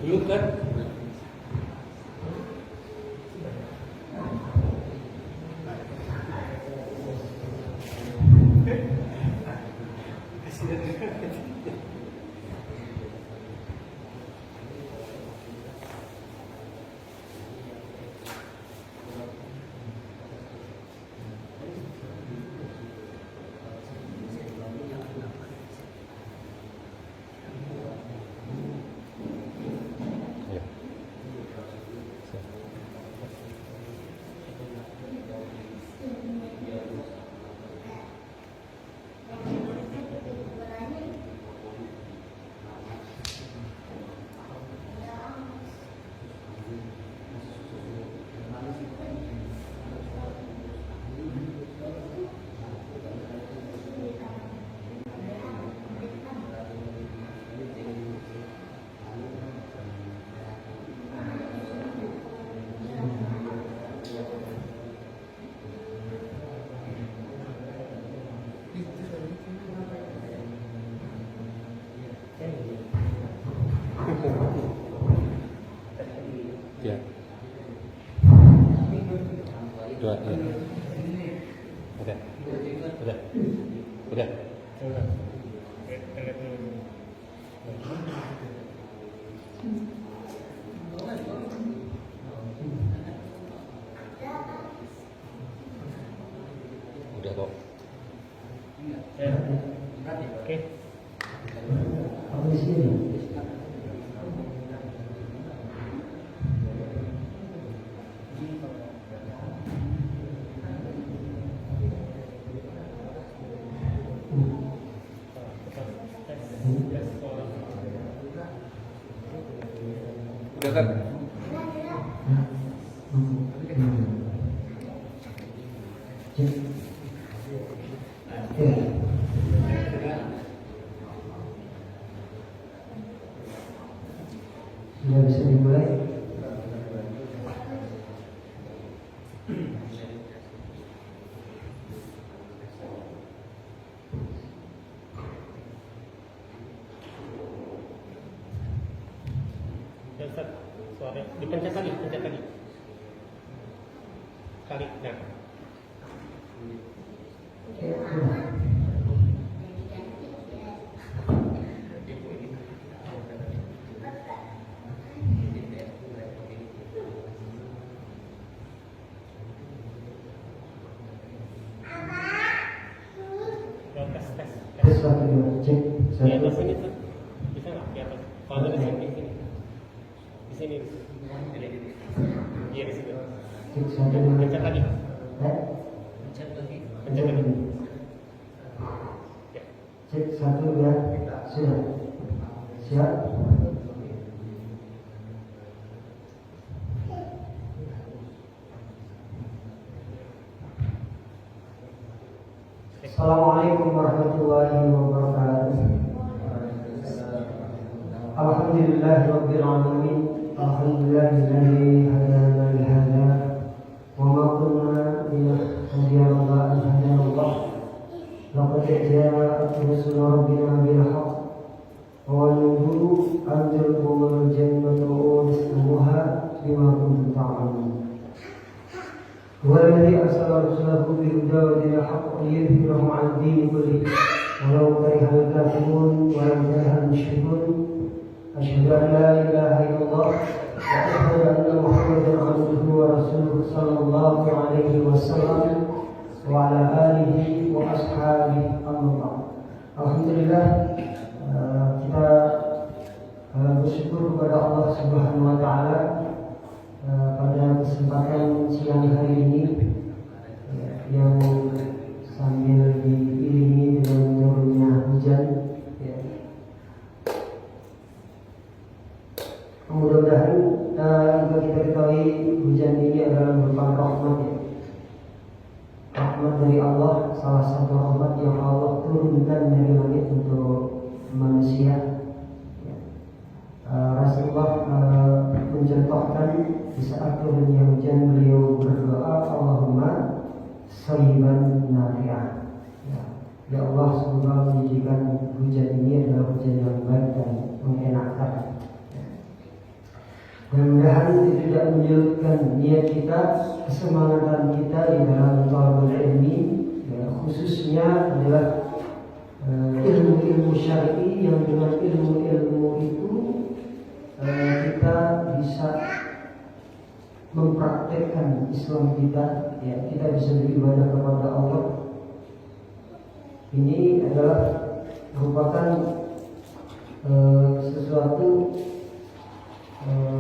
Duduk kan? Ya. Dua, ya. Udah. Udah. Udah. Udah kok. Oke. Apa di sini? Udah kan? Sudah bisa dimulai? Suara dipencet lagi, pencet lagi. Kali, nah. Tes satu dua, cek Di atas satu. ini tuh, bisa nggak di atas? Kalau di sini, di sini. Iya di sini. Cek satu dua. Pencet lagi, Eh? pencet lagi. Ya. Cek satu dua. Sudah. Siap. Assalamualaikum warahmatullahi wabarakatuh. Alhamdulillahirabbil alamin. Alhamdulillahilladzi hadana li hadza wa ma kunna linahtadiya lawla an hadana Allah. Laqad ja'at rusulu rabbina bil haqq wa nubuwwatu anzalkumul jannata uristumuha bima kuntum ta'malun. هو الذي أرسل رسوله بالهدى ودين الحق ليظهره على الدين كله ولو كره الكافرون ولو كره المشركون أشهد أن لا إله إلا الله وأشهد أن محمدا عبده ورسوله صلى الله عليه وسلم وعلى آله وأصحابه أما بعد. Alhamdulillah, kita bersyukur kepada Allah Subhanahu wa Ta'ala pada kesempatan siang hari ini yang sambil diiringi dengan turunnya hujan, mudah-mudahan juga kita ketahui hujan ini adalah merupakan rahmat, rahmat dari Allah, salah satu rahmat yang Allah turunkan dari langit untuk manusia. Rasulullah mencontohkan di saat turunnya hujan beliau berdoa, Allahumma shayyiban nafi'an. Ya Allah, semoga menjadikan hujan ini adalah hujan yang baik dan mengenakan. Dan mudah-mudahan itu tidak menyurutkan niat kita, kesemangatan kita di dalam thalabul ilmi, ya, khususnya adalah ilmu-ilmu syar'i yang dengan ilmu-ilmu itu kita bisa mempraktekkan Islam kita, ya, kita bisa beribadah kepada Allah. Ini adalah merupakan sesuatu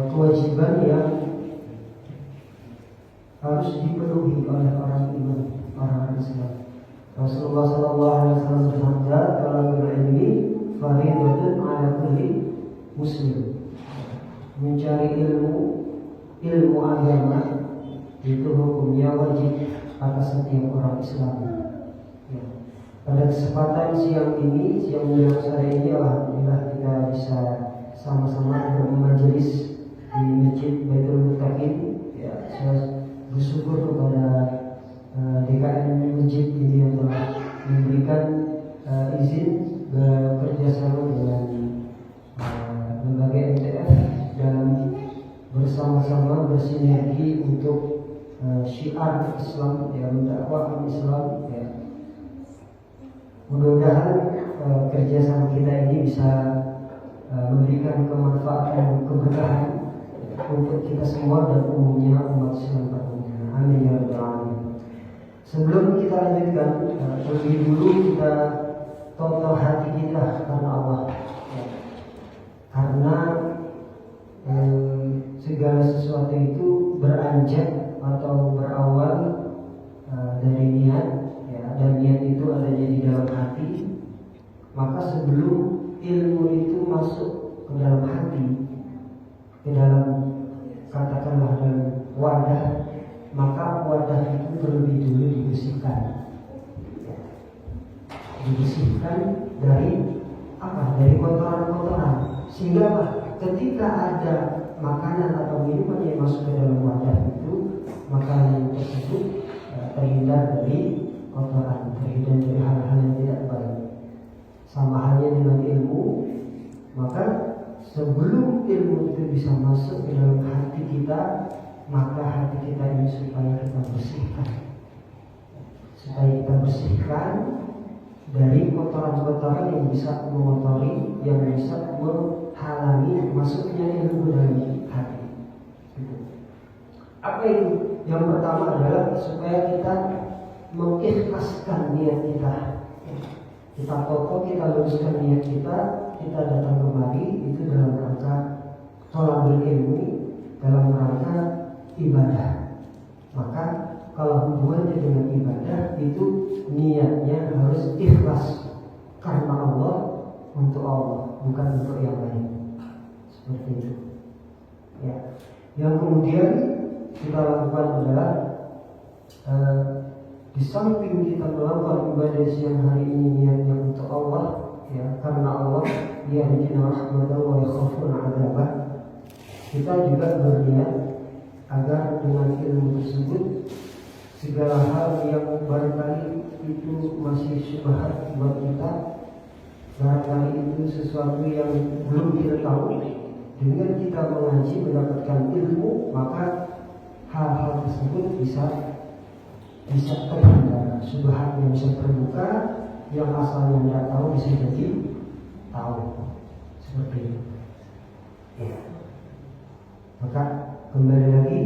kewajiban yang harus dipenuhi oleh orang iman, orang Islam. Rasulullah SAW bersabda, "Talabul ilmi fardhatun 'ala kulli muslim." Mencari ilmu agama itu hukumnya wajib atas setiap orang Islam. Ya. Pada kesempatan siang menjelang sore ini, alhamdulillah kita bisa sama-sama bermajelis di Masjid Baitul Muttaqin. Ya, saya bersyukur kepada DKM Masjid ini yang telah memberikan izin bekerjasama dengan lembaga MTF dalam bersama-sama bersinergi untuk syiar Islam, ya, mendakwahkan Islam, ya. Mudah-mudahan kerjasama kita ini bisa memberikan kemanfaatan dan keberkahan untuk kita semua dan umumnya umat Islam pada umumnya. Amin ya rabbal alamin. Sebelum kita lanjutkan, terlebih dulu kita total hati kita karena Allah, ya. Karena segala sesuatu itu beranjak atau berawal dari niat, ya, dan niat itu adanya di dalam hati. Maka sebelum ilmu itu masuk ke dalam hati, ke dalam, katakanlah, dalam wadah, maka wadah itu terlebih dulu dibersihkan. Dibersihkan dari apa? Dari kotoran-kotoran. Sehingga apa? Ketika ada makanan atau minuman yang masuk ke dalam wadah itu, makanan tersebut terhindar dari kotoran, terhindar dari hal-hal yang tidak baik. Sama halnya dengan ilmu, maka sebelum ilmu itu bisa masuk ke dalam hati kita, maka hati kita ini supaya kita bersihkan dari kotoran-kotoran yang bisa mengotori, yang bisa menghalangi masuknya ilmu dalam hati. Apa itu? Yang pertama adalah supaya kita mengikhlaskan niat kita. Kita kokoh, kita luruskan niat kita datang kemari itu dalam rangka thalabul ilmi, dalam rangka ibadah. Maka kalau hubungannya dengan ibadah itu niatnya harus ikhlas karena Allah, untuk Allah, bukan untuk yang lain. Seperti itu. Ya. Yang kemudian kita lakukan adalah di samping kita melakukan ibadah siang hari ini niatnya untuk Allah, ya, karena Allah yarjuna rahmatahu wa yakhafuna 'adzabah, kita juga berniat agar dengan ilmu tersebut segala hal yang barangkali itu masih syubhat buat kita, barangkali itu sesuatu yang belum kita tahu, dengan kita mengaji mendapatkan ilmu, maka hal-hal tersebut bisa terhindar, syubhat yang bisa terbuka, yang asalnya tidak tahu bisa jadi tahu. Seperti itu. Ya. Maka kembali lagi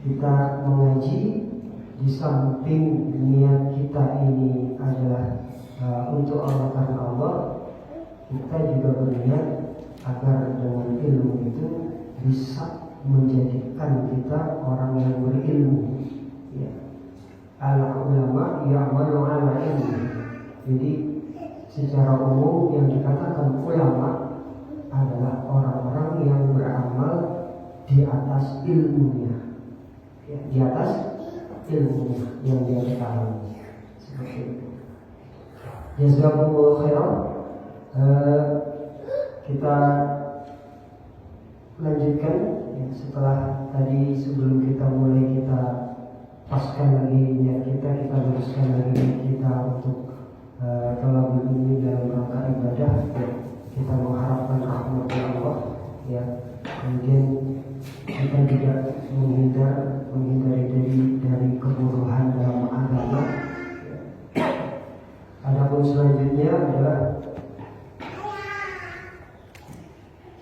kita mengaji, di samping niat kita ini adalah untuk Allah, karena Allah, kita juga berniat agar dengan ilmu itu bisa menjadikan kita orang yang berilmu. Ya. Al-ulama ya'malu 'ala ilmi. Jadi secara umum yang dikatakan ulama adalah orang-orang yang beramal di atas ilmunya, ya, di atas ilmunya yang dia ketahui. Seperti itu. Jazakumullah khairan. Kita lanjutkan, ya, setelah tadi, sebelum kita mulai, kita paskan lagi niat kita luruskan lagi niat kita untuk thalabul ilmi dalam rangka ibadah, ya. Kita mengharapkan rahmat Allah, ya. Kemudian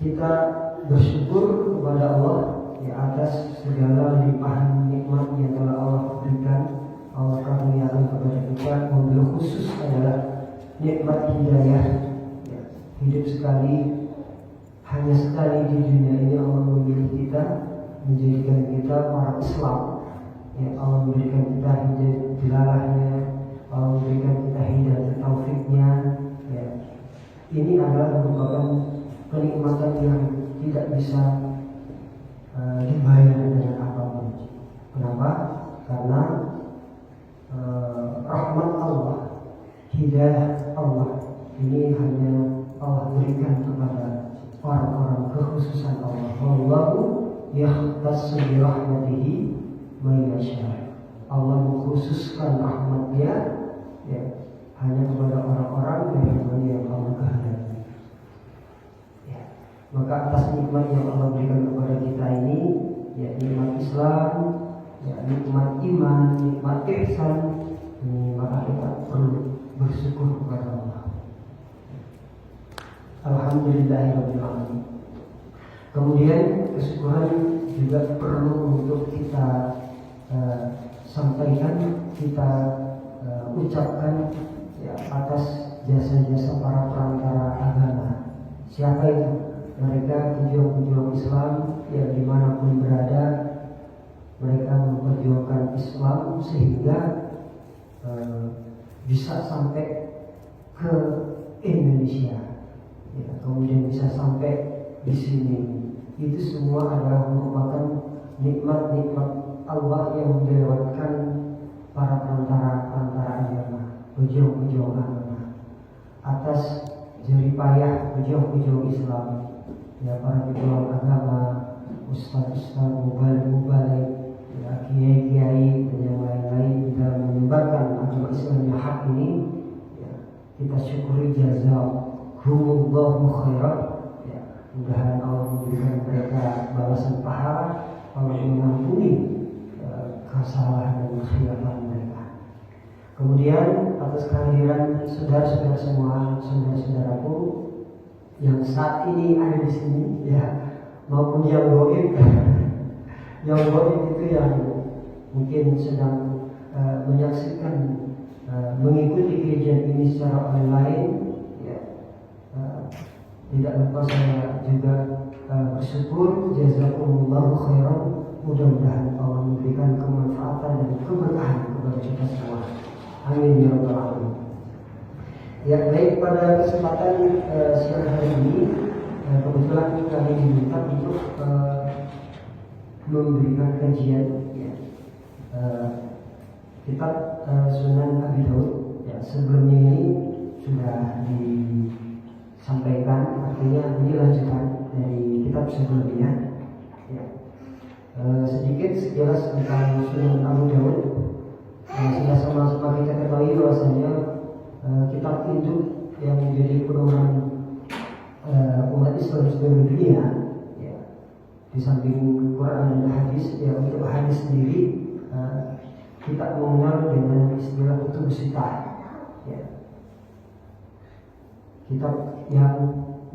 kita bersyukur kepada Allah ya atas segala limpahan nikmat yang telah Allah berikan, Allah karuniakan kepada kita. Mobil khusus adalah nikmat hidayah ya. Hidup sekali, hanya sekali di dunia ini Allah memilih kita, menjadikan kita orang Islam ya. Allah memberikan kita hidayah dilalahnya, Allah memberikan kita hidayah taufiknya ya. Ini adalah merupakan kenikmatan yang tidak bisa dibayar dengan apapun. Kenapa? Karena rahmat Allah, hidayah Allah ini hanya Allah berikan kepada orang-orang kekhususan Allah. Allahu yakhtassu bi rahmatihi man yasha. Allah mengkhususkan rahmatnya ya, hanya kepada orang-orang yang Allah kehendaki. Maka atas nikmat yang Allah berikan kepada kita ini, ya nikmat Islam, ya nikmat iman, nikmat ihsan, maka kita perlu bersyukur kepada Allah. Alhamdulillahirabbil alamin. Kemudian kesyukuran juga perlu untuk kita sampaikan, kita ucapkan ya atas jasa-jasa para perantara agama. Siapa itu? Mereka pejuang-pejuang Islam yang dimanapun berada, mereka memperjuangkan Islam sehingga bisa sampai ke Indonesia, ya, kemudian bisa sampai di sini. Itu semua adalah merupakan nikmat-nikmat Allah yang dilewatkan para perantara agama, pejuang-pejuang agama, atas jerih payah pejuang-pejuang Islam. Ya para pejuang agama, ustaz-ustaz, mubalik, ya kiai-kiai dan yang lain-lain dalam menyebarkan agama Islam yang hak ini, ya, kita syukuri jazakumullahu khairan. Ya, mudah-mudahan Allah memberikan mereka balasan pahala, Allah mengampuni kesalahan dan kekhilafan mereka. Kemudian atas kehadiran saudara-saudara semua, saudara-saudaraku yang saat ini ada di sini ya, maupun yang goib yang goib itu yang mungkin sedang menyaksikan mengikuti kajian ini secara online ya, tidak lupa saya juga bersyukur, jazakumullahu khairan. Mudah-mudahan Allah memberikan kemanfaatan dan keberkahan kepada kita semua. Amin ya rabbal alamin. Ya, baik, pada kesempatan siang hari ini kebetulan kami diminta untuk memberikan kajian ya, kitab Sunan Abi Daud. Ya, sebelumnya ini sudah disampaikan, artinya ini lanjutan dari kitab sebelumnya. Ya. Sedikit sekilas tentang Sunan Abu Daud. Sudah sama-sama kita ketahui bahwasanya kitab induk yang menjadi pedoman umat Islam seluruh dunia ya. Di samping Quran dan hadis ya, untuk hadis sendiri kita mengenal dengan istilah kutub sitah ya. Kitab yang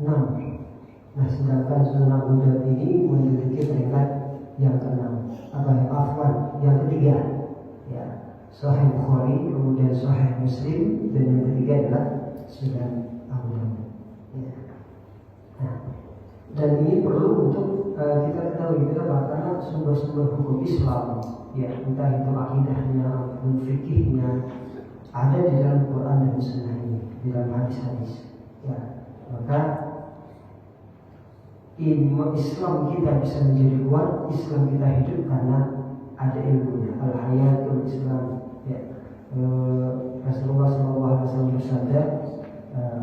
6. Nah, sedangkan Sunan Abu Daud ini memiliki peringkat yang ke-6, yang ketiga ya. Sahih Bukhari, kemudian Sahih Muslim, dan yang ketiga adalah Sunan Abu Daud. Ya. Nah, dan ini perlu untuk kita ketahui kenapa? Karena sumber-sumber hukum Islam, ya entah itu akidahnya maupun fikihnya, ada di dalam Quran dan Sunnah ini, di dalam hadis-hadis. Ya, maka ilmu Islam kita bisa menjadi kuat, Islam kita hidup karena ada ilmunya. Al-hayatul Islam. Ya, Rasulullah SAW bersabda,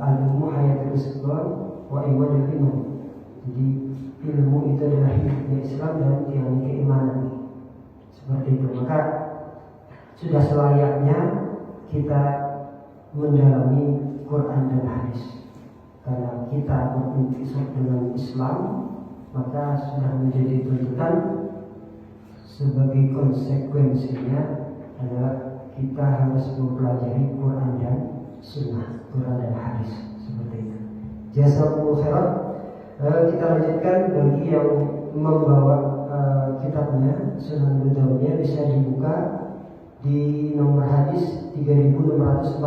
al-ilmu hayatul Islam wa imanul iman. Jadi ilmu itu adalah hidupnya Islam dan tiangnya keimanan. Seperti itu. Maka sudah selayaknya kita mendalami Quran dan hadis. Karena kita berintisab dengan Islam, maka sudah menjadi tuntutan sebagai konsekuensinya adalah kita harus mempelajari Quran dan Sunnah, Quran dan hadis, seperti itu. Jazakumullahu khairan. Kita lanjutkan bagi yang membawa kitabnya Sunan Abu Dawudnya bisa dibuka di nomor hadis 3644.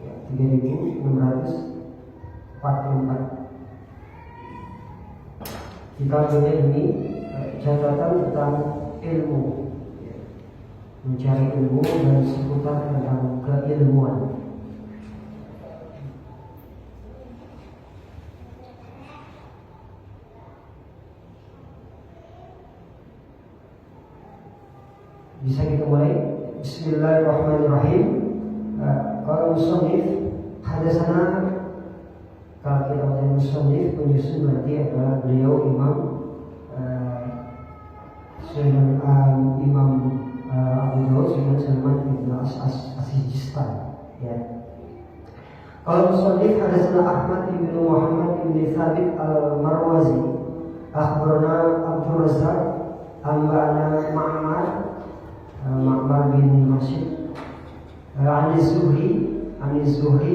Ya, 3644. Kita punya ini catatan tentang ilmu, mencari ilmu dan seputar tentang keilmuan. Bisa kita mulai. Bismillahirrahmanirrahim. Kalau musannif hadasana, kalau kita baca musannif penyusun nanti adalah beliau Imam Imam Abu Dawud Sunan Salman bin As-Sijistan. Ya. Kalau musannif hadasana Ahmad bin Muhammad bin Thabit al-Marwazi, akhbarana Abdul Razzaq, anba'ana Ma'mar bin Rashid,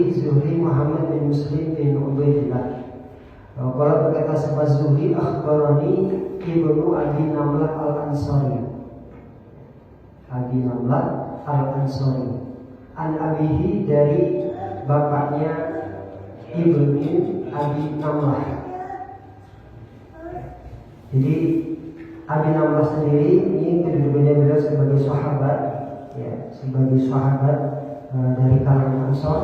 Zuhri Muhammad bin Muslim bin Ubaidillah. Kalau berkata sahabat Zuhri, akhbarani Ibnu Abi Namlah al-Ansari, an abihi, dari bapaknya Ibnu Abi Namlah. Jadi Abi Namlah sendiri ini kedudukannya beliau sebagai sahabat, ya, sebagai sahabat dari kalangan Ansor,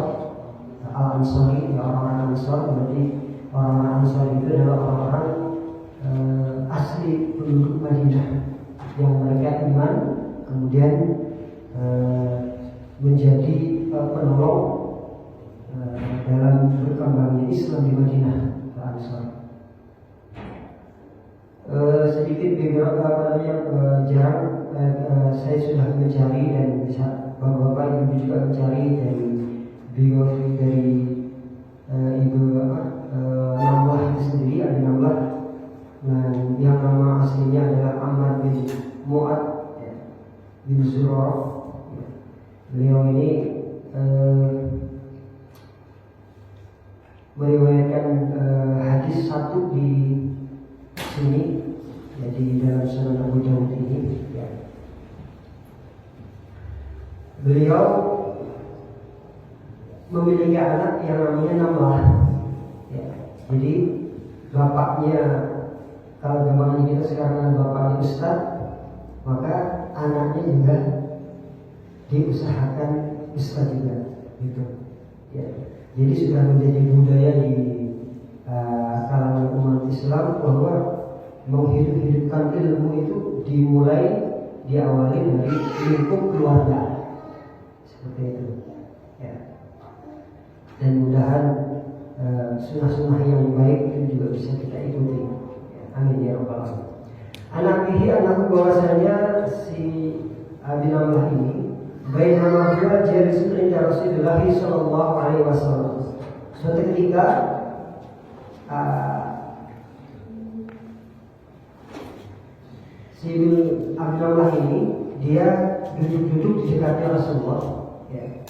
Al-Ansori, ya, orang-orang Ansor. Berarti orang-orang Ansor itu adalah orang-orang asli penduduk Madinah yang mereka iman, kemudian menjadi penolong dalam berkembangnya Islam di Madinah, Ansor. Sedikit beberapa jarang saya sudah mencari dan bisa bapak-bapak ibu juga mencari dari biografi dari ibu Namlah itu sendiri, ada Namlah, yang nama aslinya adalah Ammar bin Mu'ad bin Zurarah. Beliau ini meriwayatkan hadis satu di sini, jadi dalam Sunan Abu Dawud ini, ya. Beliau memiliki anak yang namanya Namlah, ya. Jadi bapaknya, kalau gambaran kita sekarang bapaknya Ustaz, maka anaknya juga diusahakan Ustaz juga, gitu. Ya. Jadi sudah menjadi budaya di kalangan umat Islam bahwa menghidup-hidupkan ilmu itu diawali dari lingkup keluarga, seperti itu, ya. Dan mudahan sunnah-sunnah yang baik itu juga bisa kita ikuti, ya. Amin ya rabbal alamin. Anak bahwasanya si Abi Namlah ini bainama huwa jalisun inda Rasulullah sallallahu alaihi wasallam. Suatu ketika si Abi Namlah ini dia duduk-duduk di dekatnya Rasulullah, ya.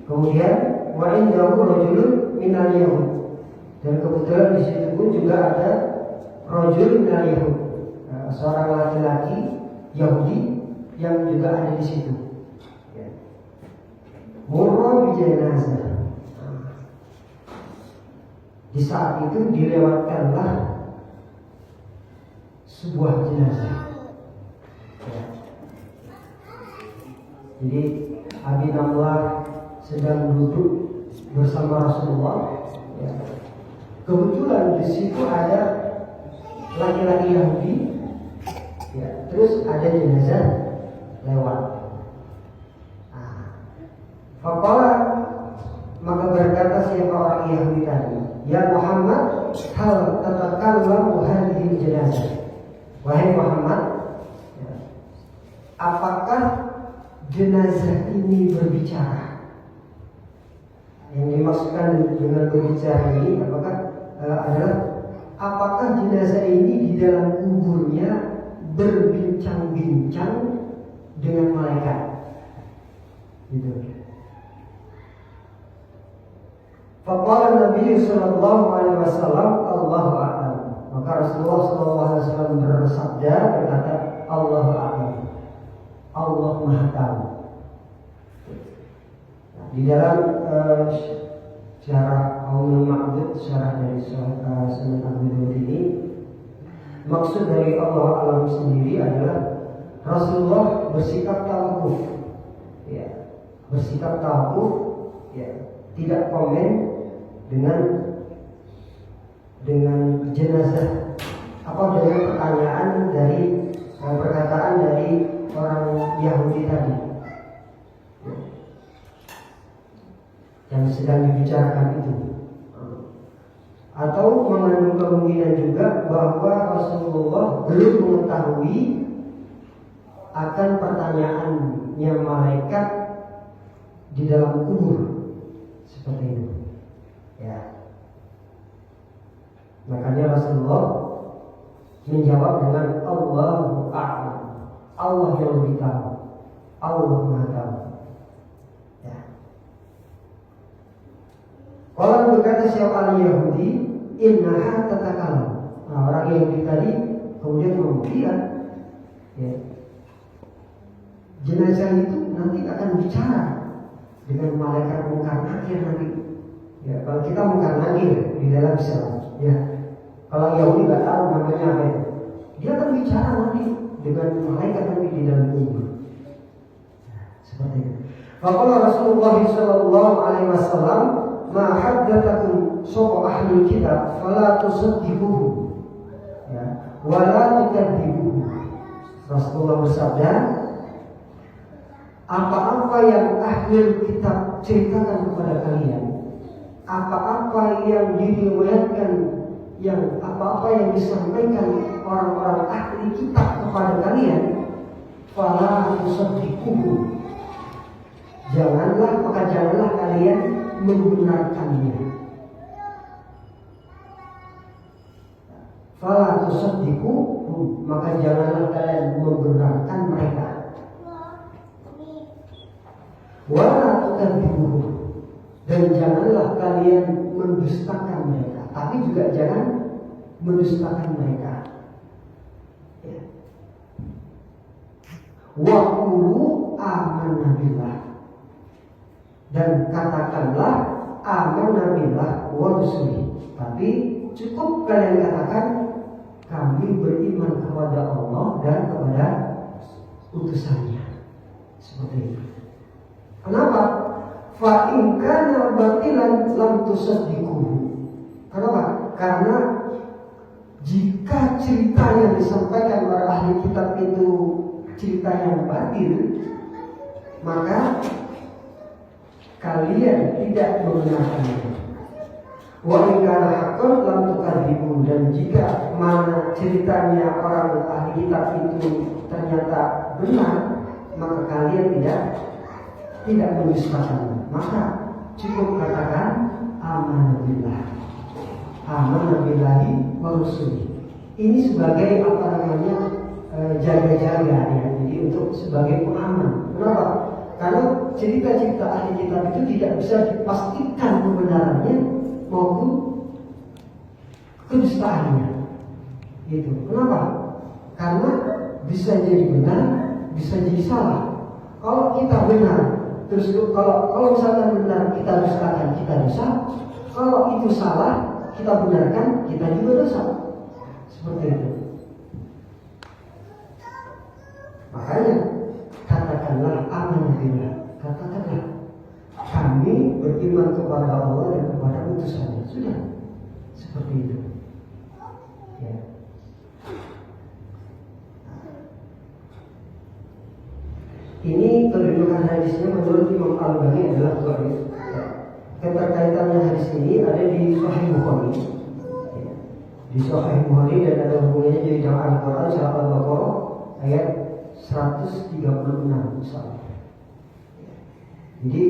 Kemudian wa indahu rajulun minal Yahud, dan kebetulan di situ pun juga ada rajul minal Yahud, seorang laki-laki Yahudi yang juga ada di situ, ya. Murra bi jenazah. Di saat itu dilewatkanlah sebuah jenazah, ya. Jadi Abi Namlah sedang duduk bersama Rasulullah, ya. Kebetulan di situ ada laki-laki Yahudi, ya. Terus ada jenazah lewat. Faqala, maka berkata siapa orang Yahudi tadi, ya Muhammad, hal tatakallamu hadhihi jenazah. Wahai Muhammad, ya, apakah jenazah ini berbicara? Yang dimaksudkan dengan berbicara ini apakah jenazah ini di dalam kuburnya berbincang-bincang dengan malaikat? Gitu. Faqala Nabi sallallahu alaihi wasallam, Allahu a'lam. Maka Rasulullah sallallahu alaihi wasallam bersabda, berkata, Allahu a'lam. Allah Maha tahu. Nah, di dalam syarah Aunul Ma'bud, syarah dari Sunan Abu Dawud ini, maksud dari Allah a'lam sendiri adalah Rasulullah bersikap tawakuf, ya, bersikap tawakuf, ya, tidak komen dengan jenazah apa dengan perkataan dari orang Yahudi tadi, ya, yang sedang dibicarakan itu, atau mengandung kemungkinan juga bahwa Rasulullah belum mengetahui akan pertanyaannya malaikat di dalam kubur seperti itu, ya. Makanya Rasulullah menjawab dengan Allahu a'lam. Allah yang lebih tahu. Allah Maha tahu. Ya. Kalau berkata siapa Yahudi, innaha tatakalam. Nah, orang Yahudi tadi kemudian membuktikan, ya, jenazah itu nanti akan bicara dengan malaikat mungkar nakir nanti. Ya, kalau kita mungkar nakir di dalam Islam, ya. Kalau Yahudi nggak tahu namanya apa itu, dia akan bicara nanti dengan malaikat nanti di dalam kubur. Seperti itu. Maka Rasulullah sallallahu alaihi wasallam, ma haddatsakum sapa ahli kitab fala tusaddiquhu, ya, wala tukadzibuhu. Rasulullah bersabda, apa-apa yang ahli kitab ceritakan kepada kalian, apa-apa yang diriwayatkan, yang apa-apa yang disampaikan orang-orang ahli kitab kepada kalian, fala tusaddiquhu, janganlah kalian membenarkannya. Fala tusaddiquhu, maka janganlah kalian membenarkan mereka. Wala tukadzibuhu, dan janganlah kalian mendustakan mereka, tapi juga jangan mendustakan mereka. Ya. Wa qulu amanna billah, dan katakanlah amanna billah wa rusulihi, tapi cukup kalian katakan kami beriman kepada Allah dan kepada utusannya. Seperti itu. Kenapa? Fa in kana batilan lam tusaddiquhu. Kenapa? Karena jika cerita yang disampaikan oleh ahli kitab itu cerita yang batil, maka kalian tidak membenarkannya. Wa in kana haqqan lam tukadzibu, dan jika mana ceritanya orang ahli kitab itu ternyata benar, maka kalian tidak mendustakannya. Maka cukup katakan amanna billah, amanna billahi wa rusulihi. Ini sebagai jaga-jaga, ya. Jadi untuk sebagai pengaman. Kenapa? Karena cerita-cerita ahli kitab itu tidak bisa dipastikan kebenarannya maupun kedustaannya. Gitu. Kenapa? Karena bisa jadi benar, bisa jadi salah. Kalau kita benar, terus kalau misalkan benar kita dustakan, kita dosa. Kalau itu salah, kita benarkan, kita juga dosa. Seperti itu. Makanya katakanlah amanah billah, katakanlah kami beriman kepada Allah dan kepada utusannya. Sudah, seperti itu. Ya. Ini kedudukan hadisnya menurut Imam Al-Albani adalah dhaif. Ya. Keterkaitannya hadis ini ada di Sahih Bukhari. Ya. Di Sahih Bukhari, dan ada hubungannya jadi dalam Al-Quran surah Al-Baqarah ayat 136 misalnya. Ya. Jadi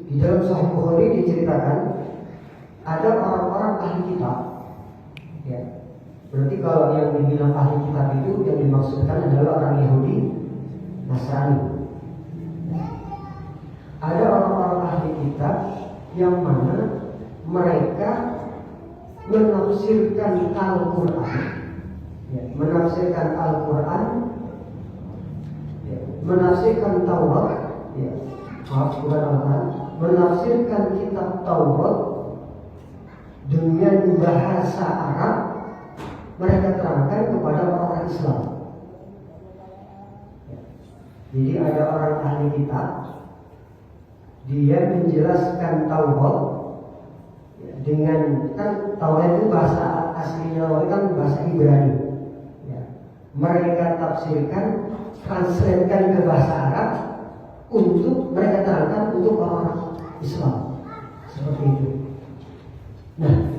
di dalam Sahih Bukhari diceritakan ada orang-orang ahli kitab. Ya. Berarti kalau yang dibilang ahli kitab itu yang dimaksudkan adalah orang Yahudi, Nasrani. Ada orang-orang ahli kitab yang mana mereka menafsirkan Al-Quran, menafsirkan Al-Quran, menafsirkan Taurat, bukan Al-Quran, menafsirkan kitab Taurat dengan bahasa Arab. Mereka terangkan kepada orang Islam. Jadi ada orang ahli kitab, dia menjelaskan Taurat dengan, kan Taurat itu bahasa aslinya kan bahasa Ibrani. Mereka tafsirkan, translatekan ke bahasa Arab untuk mereka terangkan untuk orang Islam, seperti itu. Nah,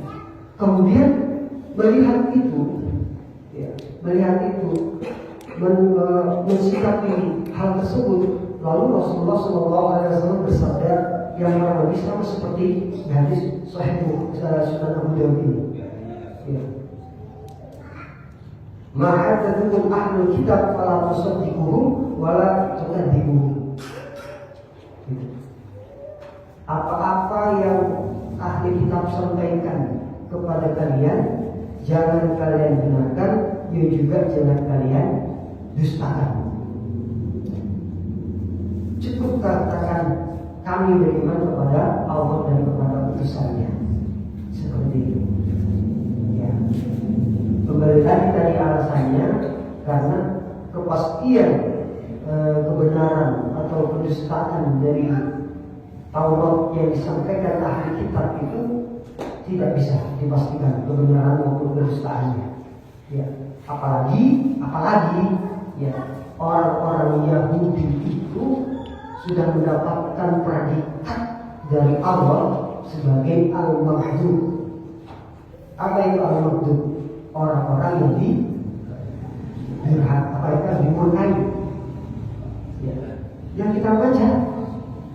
kemudian melihat itu, mensikapi hal tersebut, lalu Rasulullah SAW bersabda yang lebih sama seperti hadis Sahih Sunan Abu Dawud ini. Ma'hadadukum ahlul kitab fala tusaddiquhum wala tukadzibuhum. Apa-apa yang ahli kitab sampaikan kepada kalian, jangan kalian benarkan, ya juga jangan kalian dustakan. Cukup katakan kami beriman kepada Allah dan kepada utusannya, seperti itu. Ya. Kembali tadi alasannya karena kepastian kebenaran atau kedustaan dari Taurat yang disampaikan ahli kitab itu tidak bisa dipastikan kebenaran maupun kedustaannya. Ya, apalagi ya, orang-orang Yahudi itu sudah mendapatkan predikat dari Allah sebagai al-maghdub. Apa itu al-maghdub? Orang-orang yang dimurkai. Ya. Yang kita baca,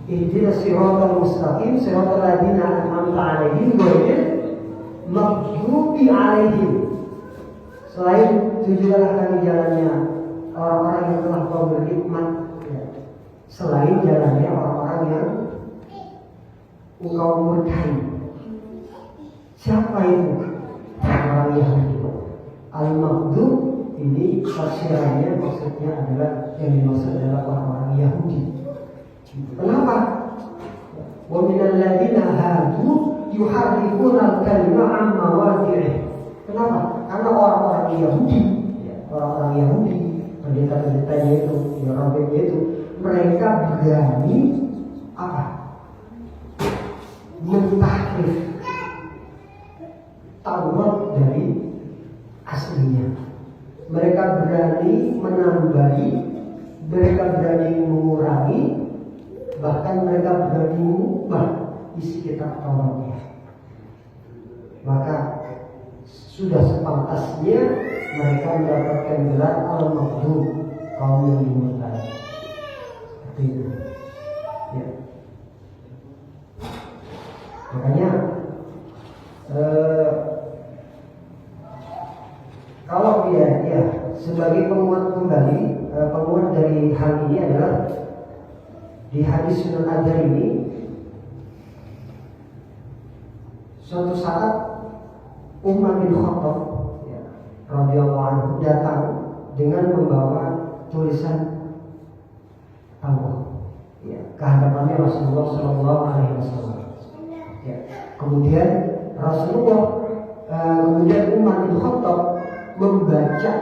ihdinas siratal mustaqim siratal ladzina an'amta 'alaihim ghairil maghdubi 'alaihim. Selain tunjukkanlah kami jalannya orang-orang yang telah kau bernikmat, ya. Selain jalannya orang-orang yang engkau murkai. Siapa itu? Orang Yahudi. Al-Maghdub ini tafsirannya maksudnya adalah, yang dimaksud adalah orang-orang Yahudi. Kenapa? Wa minal ladzina hadu yuharrifuna al-kalima 'an mawadhi'ih. Kenapa? Karena orang-orang Yahudi, pendeta-pendetanya itu, rabbinnya itu, mereka berani apa? Mentahrif Taurat dari aslinya. Mereka berani menambahi, mereka berani mengurangi, bahkan mereka berani mengubah isi kitab Tauratnya. Maka sudah sepantasnya mereka mendapatkan gelar al-maghdub, kaum yang dimurkai. Seperti itu. Ya. Makanya kalau dia sebagai penguat kembali, penguat dari hal ini adalah di hadis Sunan Ad-Darimi, suatu saat Umar bin Khattab radhiyallahu anhu datang dengan membawa tulisan Taurat ke hadapannya Rasulullah Shallallahu Alaihi Wasallam. Kemudian Umar bin Khattab membaca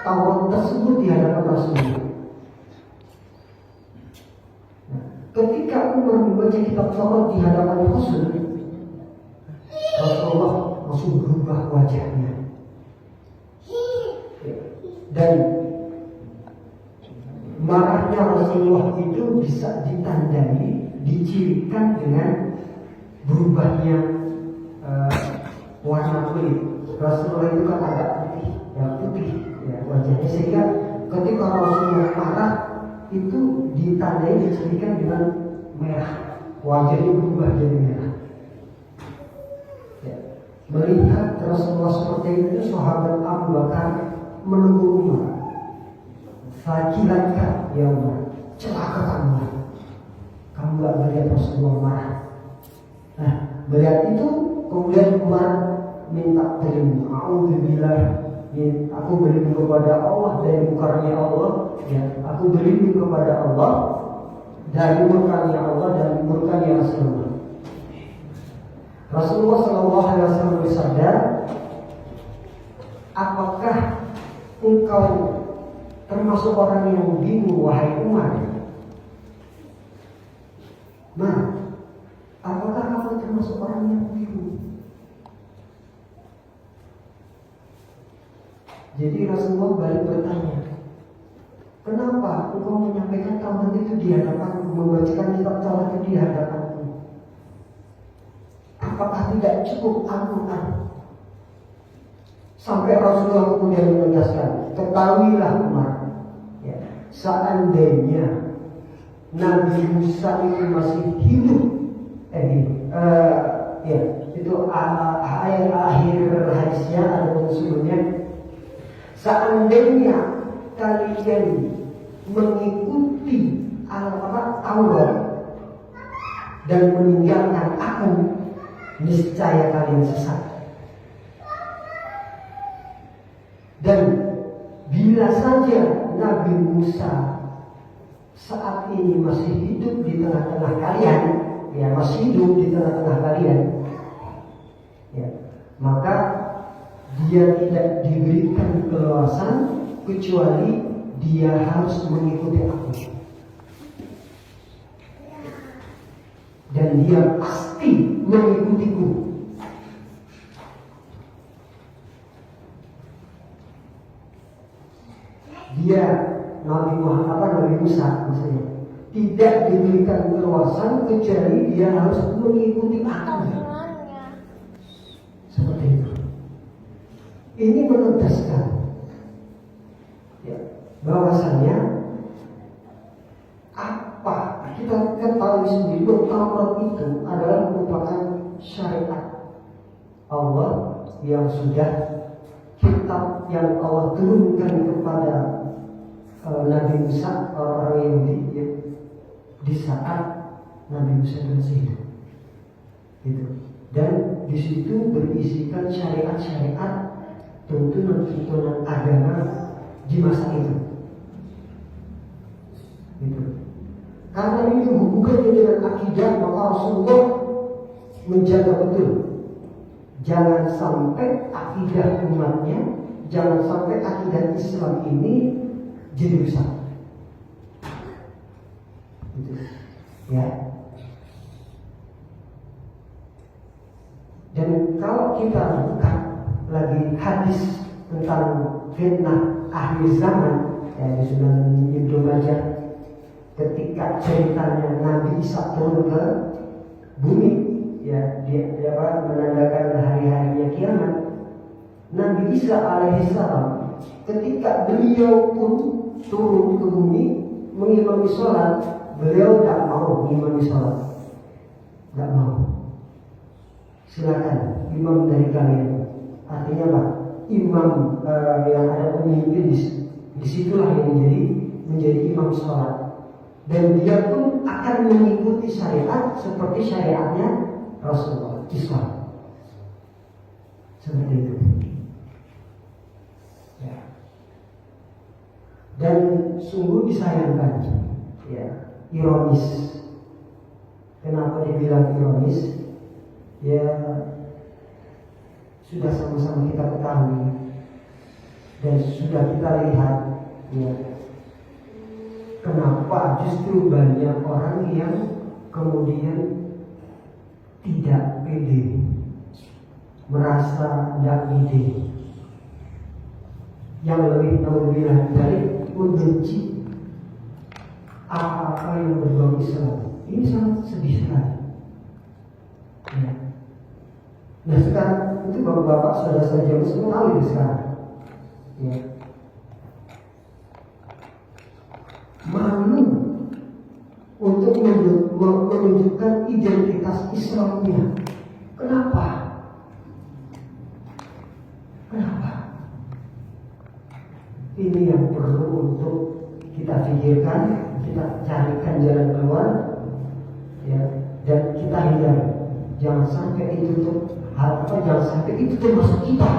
Taurat tersebut di hadapan Rasulullah. Ketika Umar membaca kitab Taurat di hadapan Rasulullah langsung berubah wajahnya. Dan marahnya Rasulullah itu bisa ditandai, dicirikan dengan berubahnya warna kulit. Rasulullah itu kan agak putih wajahnya, sehingga ketika Rasulullah marah itu ditandai, dicirikan dengan merah, wajahnya berubah jadi merah. Melihat Rasulullah seperti itu, sahabat Abu Bakar menegur Umar. Fakilatka ya Umar, celaka kamu. Kamu gak melihat Rasulullah marah. Nah, melihat itu kemudian Umar minta berlindung. Alhamdulillah, aku berlindung kepada Allah dari murkanya Allah. Ya, aku berlindung kepada Allah dari murkanya Allah dan murkanya Rasulullah. Rasulullah SAW bersabda, apakah engkau termasuk orang yang bingung, wahai Umar? Nah, apakah kamu termasuk orang yang bingung? Jadi Rasulullah balik bertanya, kenapa engkau menyampaikan tauhid itu di hadapanku, membacakan kitab tauhid itu di hadapanku? Apakah tidak cukup Al-Quran? Sampai Rasulullah kemudian menegaskan, ketahuilah Umar, ya, seandainya Nabi Musa itu masih hidup, ya, itu ayat akhir hadisnya ada sebelumnya. Seandainya kalian mengikuti Taurat dan meninggalkan aku, niscaya kalian sesat. Dan bila saja Nabi Musa saat ini masih hidup di tengah-tengah kalian, ya, masih hidup di tengah-tengah kalian, ya, maka dia tidak diberikan keleluasan kecuali dia harus mengikuti aku. Dan dia pasti mengikutiku. Dia Nabi Musa maksudnya tidak diberikan keleluasan kecuali dia harus mengikuti aku. Seperti itu. Ini menegaskan, ya, bahwasanya apa kita ketahui sendiri bahwa Taurat itu adalah merupakan syariat Allah yang sudah, kitab yang Allah turunkan kepada Nabi Musa, orang Yahudi, ya, di saat Nabi Musa masih hidup. Gitu. Dan di situ berisikan syariat-syariat tuntunan agama di masa itu. Gitu. Karena ini hubungannya dengan akidah, maka Rasulullah menjaga betul. Jangan sampai akidah umatnya, jangan sampai akidah Islam ini jadi rusak. Gitu. Ya. Dan kalau kita buka lagi hadis tentang fitnah akhir zaman, ya, di Sunan Ibnu Majah, ketika ceritanya Nabi Isa turun ke bumi, ya, dia menandakan hari-harinya kiamat. Nabi Isa alaihissalam ketika beliau pun turun ke bumi mengimami sholat, beliau tidak mau mengimami sholat, tidak mau. Silakan imam dari kalian. Artinya apa? Imam yang ada pemimpin disitulah yang menjadi imam sholat. Dan dia pun akan mengikuti syariat seperti syariatnya Rasulullah Islam. Seperti itu. Ya. Dan sungguh disayangkan, ya, ironis. Kenapa dibilang ironis? Ya, sudah sama-sama kita ketahui dan sudah kita lihat, ya, kenapa justru banyak orang yang kemudian tidak pede, merasa tidak pede, yang lebih dari membenci apa-apa yang berbau Islam. Ini sangat sedih sekali. Ya. Nah, sekarang itu bapak-bapak saudara-saudara semua tahu itu sekarang. Ya. Malu untuk menunjukkan identitas Islamnya. Kenapa? Kenapa? Ini yang perlu untuk kita pikirkan, kita carikan jalan keluar, ya, dan kita hindari. jangan sampai itu jangan sampai itu termasuk kita.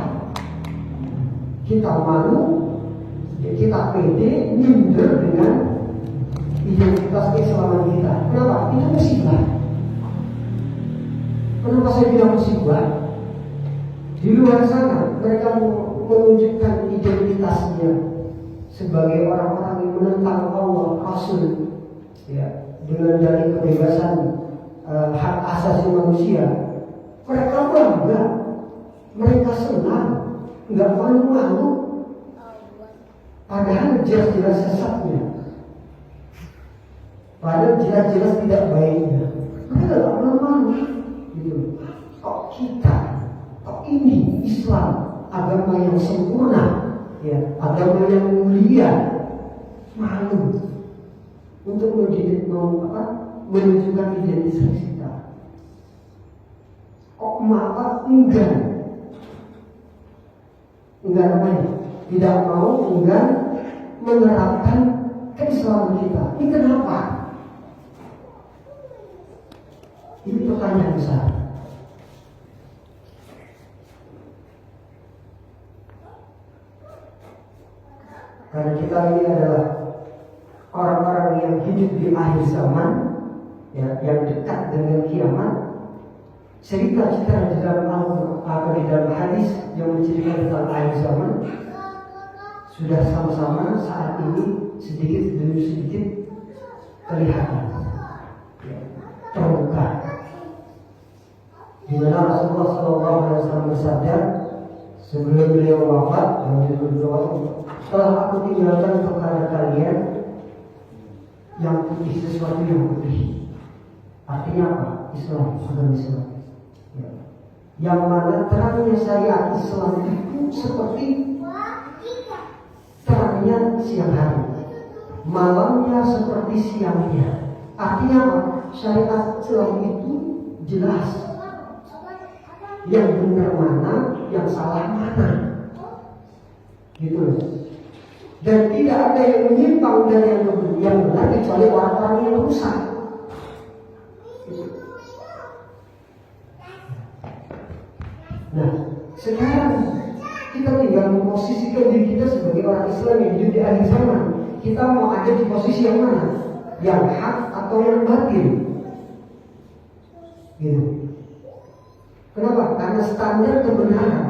Kita malu, kita pede, minder dengan identitas keislaman kita. Kenapa? Itu musibah. Kenapa saya bilang musibah? Di luar sana mereka menunjukkan identitasnya sebagai orang-orang yang menentang Allah, Rasul, ya, dengan dari kebebasan hak asasi manusia. Mereka bangga, mereka senang, nggak malu-malu. Padahal jelas-jelas sesatnya, padahal jelas-jelas tidak baiknya. Mereka nggak malu-malu, gitu. Kok kita, kok ini Islam, agama yang sempurna, ya, agama yang mulia, malu untuk menunjukkan identitas kita. Kok maka enggan namanya, tidak mau, enggan menerapkan keislaman kita. Ini kenapa? Ini pertanyaan besar. Karena kita ini adalah orang-orang yang hidup di akhir zaman, ya, yang dekat dengan kiamat. Cerita-cerita di dalam hadis yang menceritakan tentang akhir zaman sudah sama-sama saat ini sedikit demi sedikit kelihatan, ya, terbuka. Di mana Rasulullah SAW bersabda sebelum beliau wafat, setelah aku tinggalkan kepada kalian yang putih, sesuatu yang putih. Artinya apa? Islam, agama Islam, ya. Yang mana terangnya syariat Islam itu seperti terangnya siang hari, malamnya seperti siangnya. Artinya apa? Syariat Islam itu jelas, yang benar mana, yang salah mana, gitu. Dan tidak ada yang menyimpang dari yang benar kecuali orang-orang yang rusak. Nah, sekarang kita tinggal memposisikan diri kita sebagai orang Islam yang hidup di akhir zaman. Kita mau ada di posisi yang mana? Yang hak atau yang batil? Gitu. Kenapa? Karena standar kebenaran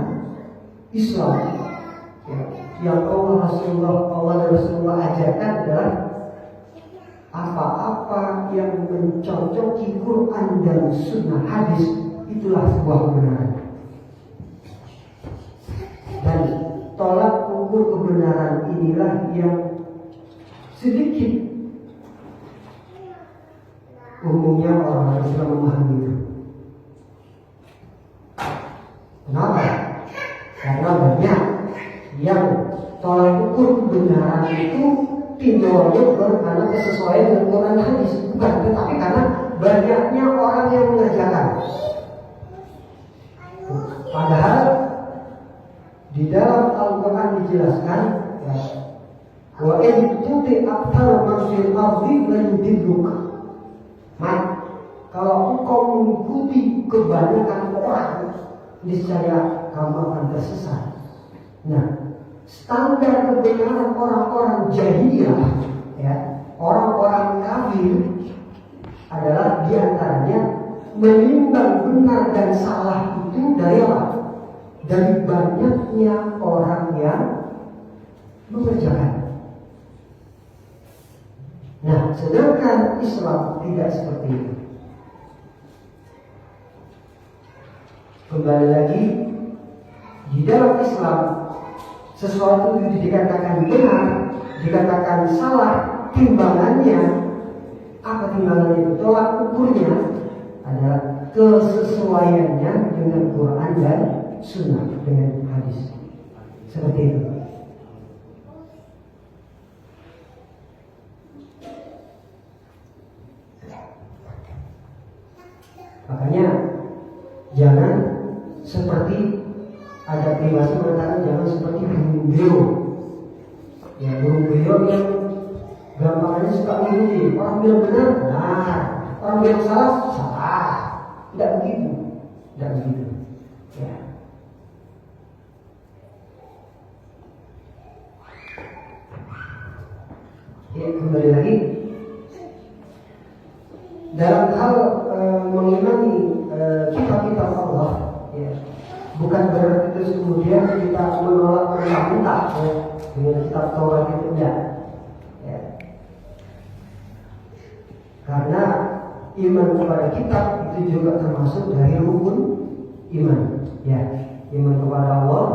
Islam, ya, yang Allah dan Rasulullah ajarkan adalah apa-apa yang mencocoki Quran dan Sunnah hadis, itulah sebuah kebenaran. Dan tolak ukur kebenaran inilah yang sedikit umumnya orang Islam memahami itu. Kenapa? Karena banyak yang tolak ukur kebenaran itu timbulnya bukan karena kesesuaian dengan Quran dan hadis, bukan, tetapi karena banyaknya orang yang mengerjakan. Padahal di dalam Al-Quran dijelaskan, ya, wa in tuti aktsara man fil ardi la yudilluk. Kalau engkau mengikuti kebanyakan orang, niscaya kamu akan tersesat. Nah, standar kebenaran orang-orang jahiliyah, ya, orang-orang kafir adalah diantaranya menimbang benar dan salah itu dari apa? Dari banyaknya orang yang mengerjakan. Nah, sedangkan Islam tidak seperti itu. Kembali lagi, di dalam Islam sesuatu itu dikatakan benar, dikatakan salah, timbangannya apa? Timbangannya itu, tolak ukurnya adalah kesesuaiannya dengan Quran dan Sunnah, dengan hadis. Seperti itu. Makanya jangan seperti ada privasi mengatakan jangan seperti burung beo. Ya, burung beo yang gampangannya suka mengikuti orang bilang benar, benar, orang bilang salah, salah. Tidak begitu. Tidak begitu. Ya. Ya, kembali lagi dalam hal mengimani kitab-kitab Allah, ya, bukan berarti terus kemudian kita menolak mentah-mentah ya, dengan kitab Taurat itu enggak. Ya. Karena iman kepada kitab itu juga termasuk dari rukun iman, ya, iman kepada Allah,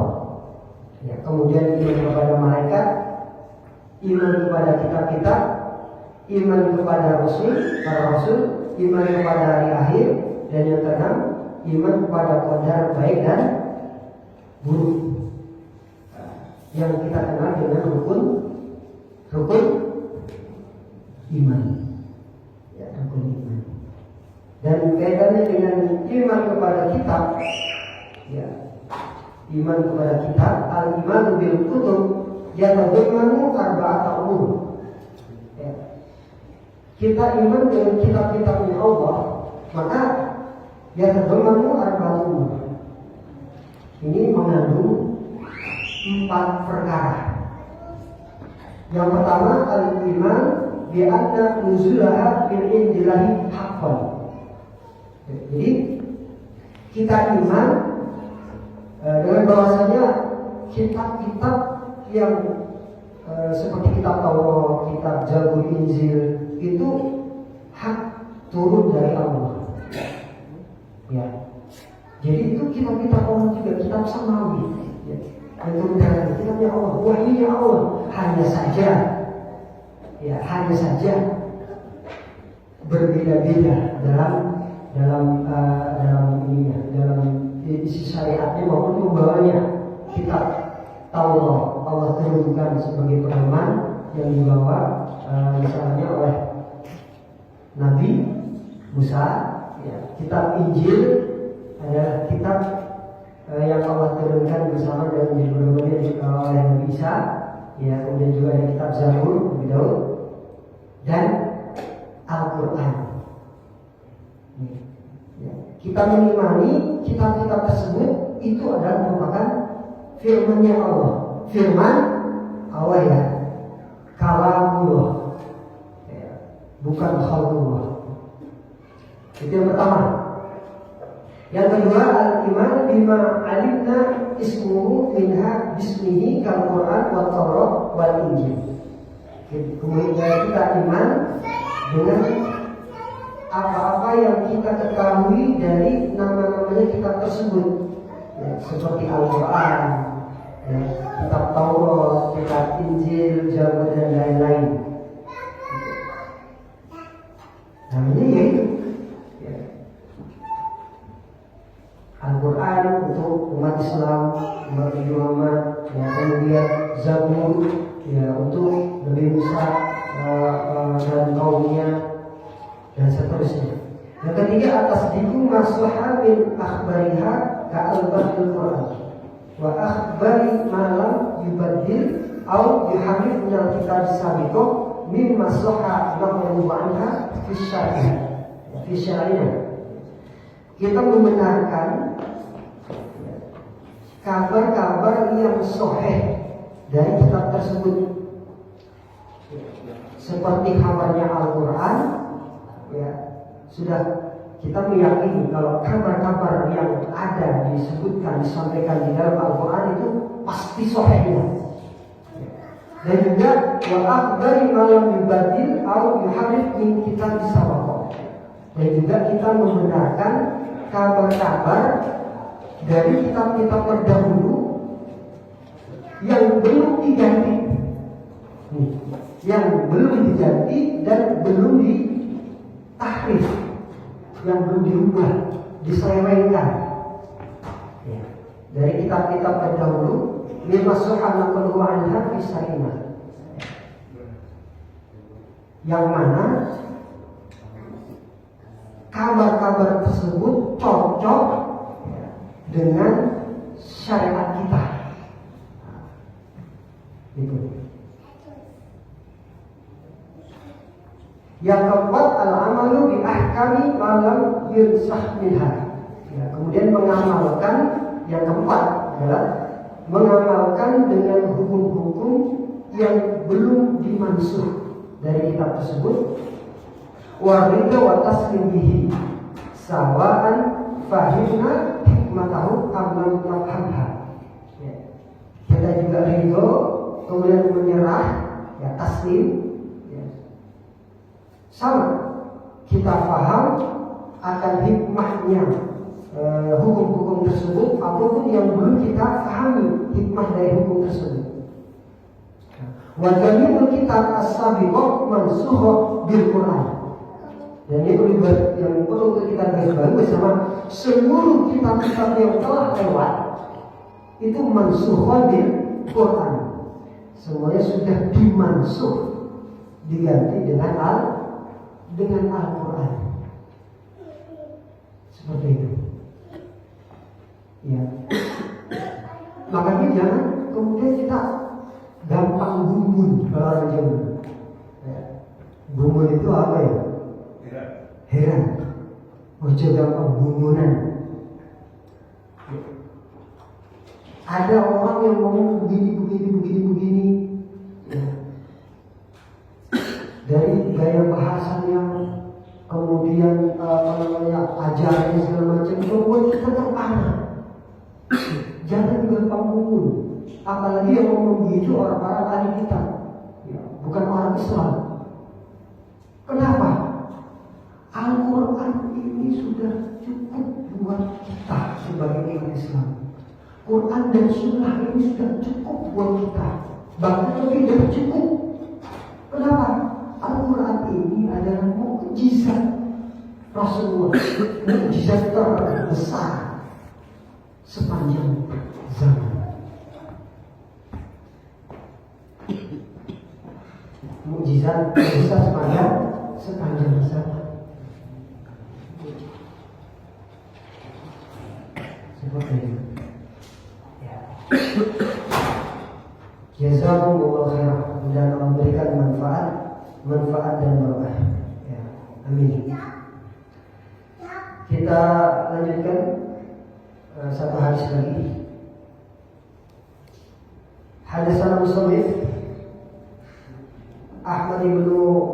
ya, kemudian iman kepada malaikat, iman kepada kitab-kitab, iman kepada para rasul, iman kepada hari akhir, dan yang keenam iman kepada qadar baik dan buruk, yang kita kenal dengan rukun iman, ya, rukun iman. Dan kaitannya dengan iman kepada kitab, ya, iman kepada kitab, al-iman bil kutub yatadammanu arba'ata umur. Ya. Kita iman dengan kitab-kitabnya Allah, maka yatadammanu arba'ata umur. Ini mengandung 4 perkara. Yang pertama, al-iman bi anna nuzulaha min indillahi haqqan. Jadi kita iman dengan bahwasanya kitab-kitab yang seperti kitab Taurat, kitab Zabur, Injil itu hak turun dari Allah. Ya. Jadi itu kitab-kitab Allah juga, kitab samawi. Ya. Yang turun dari kitabnya Allah, wahyunya Allah. Hanya saja berbeda-beda dalam isi syariatnya maupun pembawanya. Kitab Taurat Allah turunkan sebagai pedoman yang dibawa misalnya oleh Nabi Musa. Ya. Kitab Injil adalah kitab yang Allah turunkan bersama dan dipedomannya oleh Nabi Isa. Ya, kemudian juga ada kitab Zabur, Nabi Daud, dan Al-Quran. Ya. Kita mengimani kitab-kitab tersebut itu adalah merupakan firman-Nya Allah. Firman Allah, ya, kalamullah, ya, bukan khalqullah. Itu yang pertama. Yang kedua, al-iman bima alimna ismuhu minha bismihi kal Quran wa Taurat wal Injil. Kemudian kita iman dengan apa-apa yang kita ketahui dari nama-namanya kitab tersebut, ya, seperti Al-Quran, ya, kitab Taurat, kitab Injil, Zabur, dan lain-lain. Namanya yaitu, ya, Al-Quran untuk umat Islam, umat Muhammad, ya, kemudian Zabur, ya, untuk Nabi Musa dan kaumnya, dan seterusnya. Yang ketiga, atas diku maslahat min akhbariha ka'al-bahil Quran wa akhbari malam yubadil au yuharif minal kitab sabiqah min maslahat lahu anha fi syari'ah. Kita membenarkan kabar-kabar yang sahih dari kitab tersebut, seperti kabarnya Al-Quran. Ya, sudah kita meyakini kalau kabar-kabar yang ada disebutkan, disampaikan di dalam Al-Quran itu pasti sahih. Ya. Dan juga wa akhbari malam yubadil au yuharif min kitab sabiqah. Dan juga kita membenarkan kabar-kabar dari kitab-kitab terdahulu yang belum diganti, dan belum ditahrif, yang belum dirubah, diselewengkan, ya, dari kitab-kitab terdahulu, limassuhan naqluhu anha fi syari'ah, yang mana kabar-kabar tersebut cocok, ya, dengan syariat kita. Itu. Yang keempat, al-amalu bi ahkami malam yunsah minha. Ya, kemudian mengamalkan yang keempat adalah mengamalkan dengan hukum-hukum yang belum dimansuh dari kitab tersebut. Warida wa taslibihi sawaan fahimna hikmatahu amlam nafhamha. Ya. Kita juga ridho, kemudian menyerah, ya taslim, ya. Sama kita paham akan hikmahnya hukum-hukum tersebut, apapun yang belum kita pahami hikmah dari hukum tersebut. Wa jami'ul kitab as-sabiqah mansukh bil Quran. Dan ini yang perlu kita garis bawahi bersama seluruh kitab-kitab yang telah lewat itu mansukh bil Quran. Semuanya sudah dimansuh, diganti dengan Al-Quran. Seperti itu. Ya. Makanya jangan kemudian kita gampang gumun kalau orang Jawa. Ya. Gumun itu apa ya? Heran. Ojo gampang gumunan. Ya. Ada orang yang ngomong begini. Ya. Dari gaya bahasanya, kemudian ajarannya segala macam, membuat kita terpana. Jangan gampang gumun. Apalagi yang ngomong begitu orang-orang ahli kitab, ya, bukan orang Islam. Kenapa? Al-Quran ini sudah cukup buat kita sebagai umat Islam. Quran dan Sunnah ini sudah cukup buat kita. Bahkan lebih dari cukup. Kenapa? Al-Quran ini adalah mukjizat Rasulullah, mukjizat terbesar sepanjang zaman. Mukjizat terbesar sepanjang zaman. Seperti itu. Ya. Jazakumullah khairan, dan memberikan manfaat dan berkah. Ya. Amin. Kita lanjutkan satu hadis lagi. Hadatsana Musannif Ahmad ibnu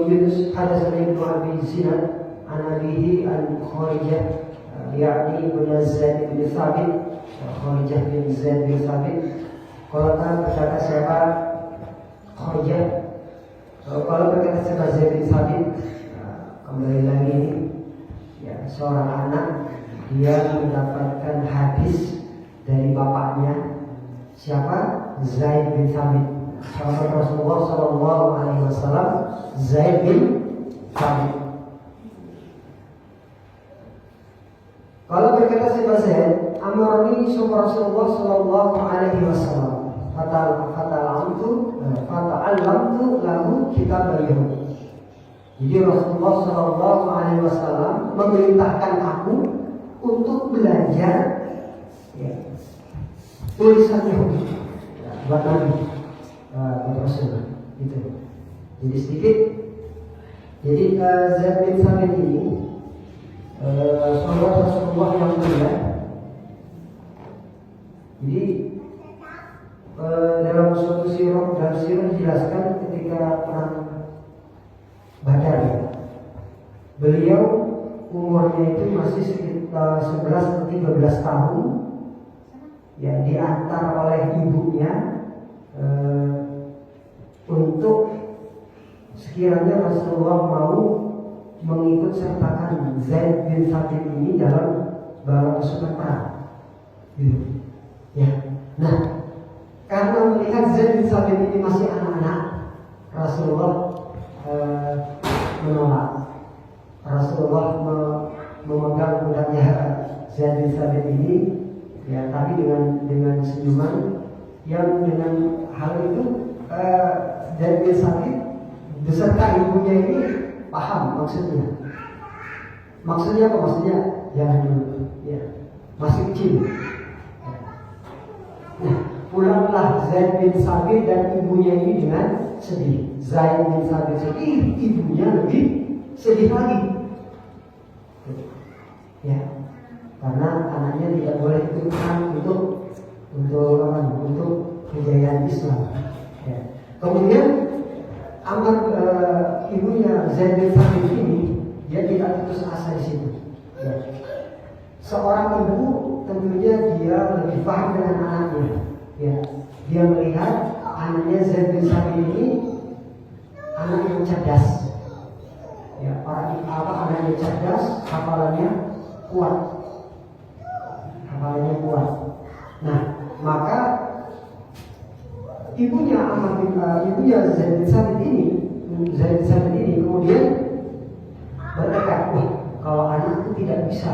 Yunus hadatsana ibnu Abi Zinad an abihi an Kharijah yakni ibn Zaid bin Thabit. Kharijah bin Zaid bin Thabit kalau berkata siapa Kharijah, kalau berkata siapa Zaid bin Thabit, kembali lagi ini ya, seorang anak, dia mendapatkan hadis dari bapaknya. Siapa? Zaid bin Thabit, sahabat Rasulullah Sallallahu Alaihi Wasallam. Zaid bin Thabit. Kalau berkata siapa Zaid, amarni summa Rasulullah Sallallahu Alaihi Wasallam fata'allamtu lahu kitab al-Yahud. Jadi Rasulullah Sallallahu Alaihi Wasallam memerintahkan aku untuk belajar ya, tulisan Yahudi buat Nabi, buat Rasul itu. Jadi sedikit. Jadi Zaid bin Thabit ini sahabat Rasulullah yang mulia. Jadi dalam suatu sirah dijelaskan ketika perang Badar, beliau umurnya itu masih sekitar 11 atau 13 tahun, ya, diantar oleh ibunya untuk sekiranya Rasulullah mau mengikut sertakan Zaid bin Thabit ini dalam pasukan perang, gitu. Ya, nah karena melihat Zaid bin Thabit ini masih anak-anak, Rasulullah menolak. Rasulullah memegang pundaknya Zaid bin Thabit ini, ya, tapi dengan senyuman yang dengan hal itu Zaid bin Thabit beserta ibunya ini paham maksudnya. Maksudnya apa? Maksudnya jangan dulu, ya, masih kecil. Nah, pulanglah Zaid bin Thabit dan ibunya ini dengan sedih. Zaid bin Thabit sedih, ibunya lebih sedih lagi. ya, karena anaknya tidak boleh ikutkan untuk kejayaan Islam. Ya. Kemudian ibunya Zaid bin Thabit ini dia tidak putus asa di situ. Ya. Seorang ibu tentunya dia lebih paham dengan anaknya. Ya. Dia melihat anaknya Zaid bin Thabit ini anak yang cerdas. Ya, anak yang cerdas, hafalannya kuat. Nah, maka ibunya Zaid bin Thabit ini kemudian bertekad, kalau anakku tidak bisa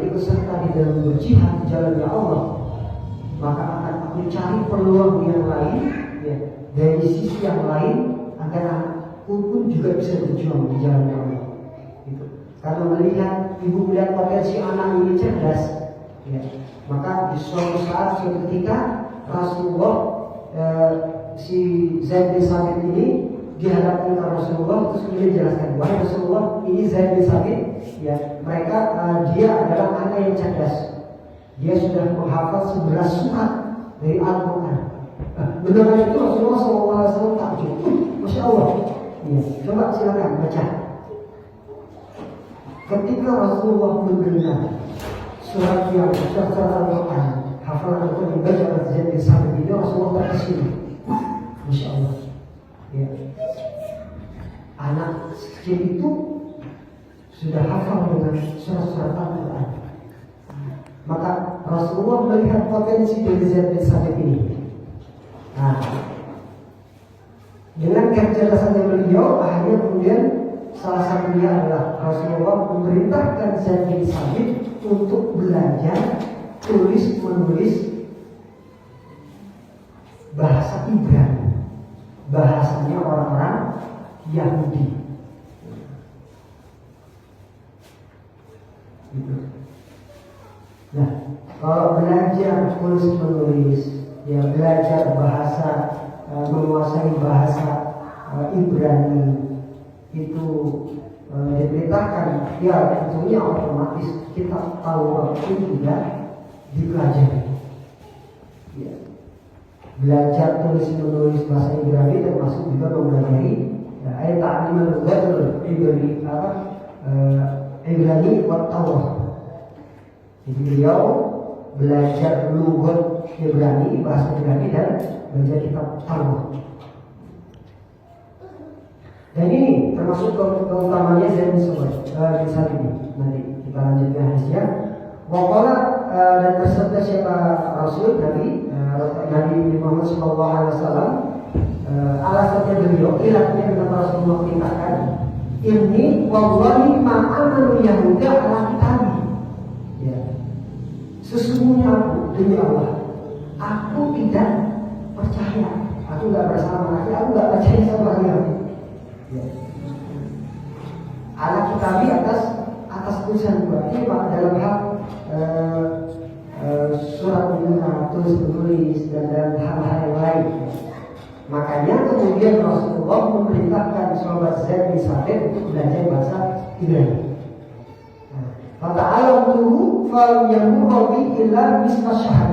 ikut serta di dalam berjihad di jalannya Allah, maka akan aku cari peluang yang lain, ya, dari sisi yang lain agar anakku pun juga bisa berjuang di jalannya Allah. Gitu. Karena ibu melihat potensi anak ini cerdas, ya, maka di suatu ketika Rasulullah si Zaid bin Thabit ini dihadapkan ke Rasulullah, terus kemudian dijelaskan, wahai Rasulullah, ini Zaid bin Thabit, ya, dia adalah anak yang cerdas. Dia sudah menghafal 11 surat dari Al-Quran. Mendengar itu Rasulullah SAW takjub, Masya Allah. Ya, coba silakan baca. Ketika Rasulullah mendengar surat Al-Quran, hafalan Al-Quran dibaca oleh Zaid bin Thabit ini, Rasulullah terkesima. Masya Allah. Ya. Anak kecil itu sudah hafal dengan surat-surat Al-Quran. Maka Rasulullah melihat potensi dari Zaid bin Thabit ini. Nah, dengan kecerdasannya beliau, akhirnya kemudian salah satunya adalah Rasulullah memerintahkan Zaid bin Thabit untuk belajar tulis menulis bahasa Ibrani, bahasanya orang-orang Yahudi. Gitu. Nah, kalau belajar tulis menulis, ya belajar bahasa, menguasai bahasa Ibrani itu diperintahkan, ya tentunya otomatis kita tahu itu tidak dipelajari. Ya. Belajar tulis menulis bahasa Ibrani termasuk juga mempelajari ayat ta'limul lughatul Ibrani wa Taurat. Jadi beliau belajar lughat Ibrani, bahasa Ibrani, dan belajar kitab Taurat. Dan ini termasuk keutamanya Zaid bin Thabit ini. Nanti kita lanjutkan hadisnya. Waqala dan bersabda siapa Rasul Nabi Muhammad SAW, alasannya beliau, ilatnya kenapa Rasulullah mengingatkan, ini wallahi ma'amanu Yahuda ala kitabi. Ya. Sesungguhnya aku, demi Allah, aku tidak percaya, aku tidak bersama lagi, aku tidak percaya sama Yahudi. Ya. Ala kitabi atas tulisan berarti dalam hal surat tulis menulis dan dalam hal-hal yang lain. Makanya kemudian Rasulullah memerintahkan sahabat Zaid bin Thabit untuk belajar bahasa Ibrani. Kata alam dulu fal yang murabi illa misma syahr.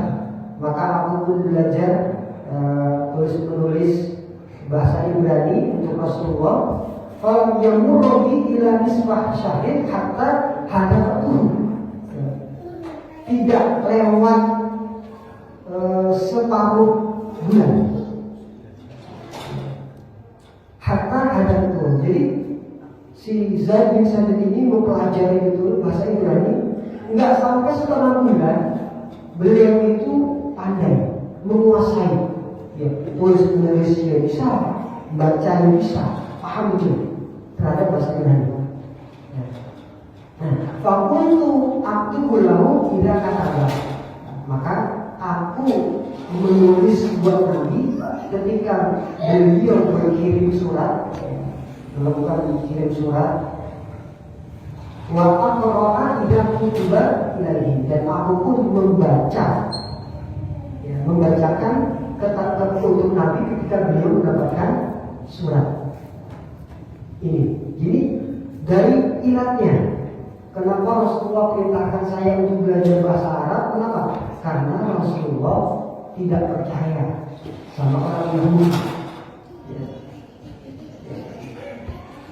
Maka aku pun belajar tulis menulis bahasa Ibrani untuk Rasulullah. Fal yang murabi illa misma syahr hatta hadatuhu. Tidak lewat separuh bulan. Hatta hadatuhu. Jadi si Zaid bin Thabit ini mempelajari itu bahasa Ibrani, nggak sampai setengah bulan beliau itu pandai, menguasai, ya, tulis menulisnya bisa, bacanya bisa, paham itu terhadap bahasa Ibrani. Nah, fakultu aktubu lahu idza kataba. Maka aku menulis buat Nabi ketika beliau berkirim surat, melakukan kirim surat, wa aqra'a idza kutiba ilaihi, dan aku pun membaca, ya, membacakan kata-kata untuk Nabi ketika beliau mendapatkan surat ini. Jadi dari ilatnya Kenapa Rasulullah perintahkan saya untuk belajar bahasa Arab? Kenapa? Karena Rasulullah tidak percaya sama orang Yahudi.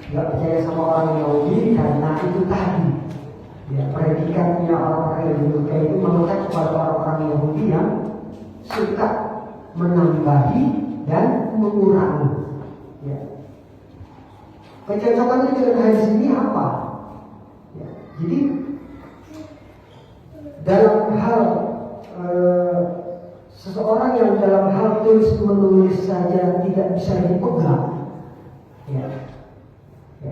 Tidak percaya sama orang Yahudi karena itu tadi. Ya, predikannya orang-orang Yahudi itu melekat kepada orang-orang Yahudi yang suka menambahi dan mengurangi. Ya. Kecocokannya dengan hadis ini apa? Ya. Jadi dalam hal seseorang yang dalam hal tulis menulis saja tidak bisa dipegang, ya,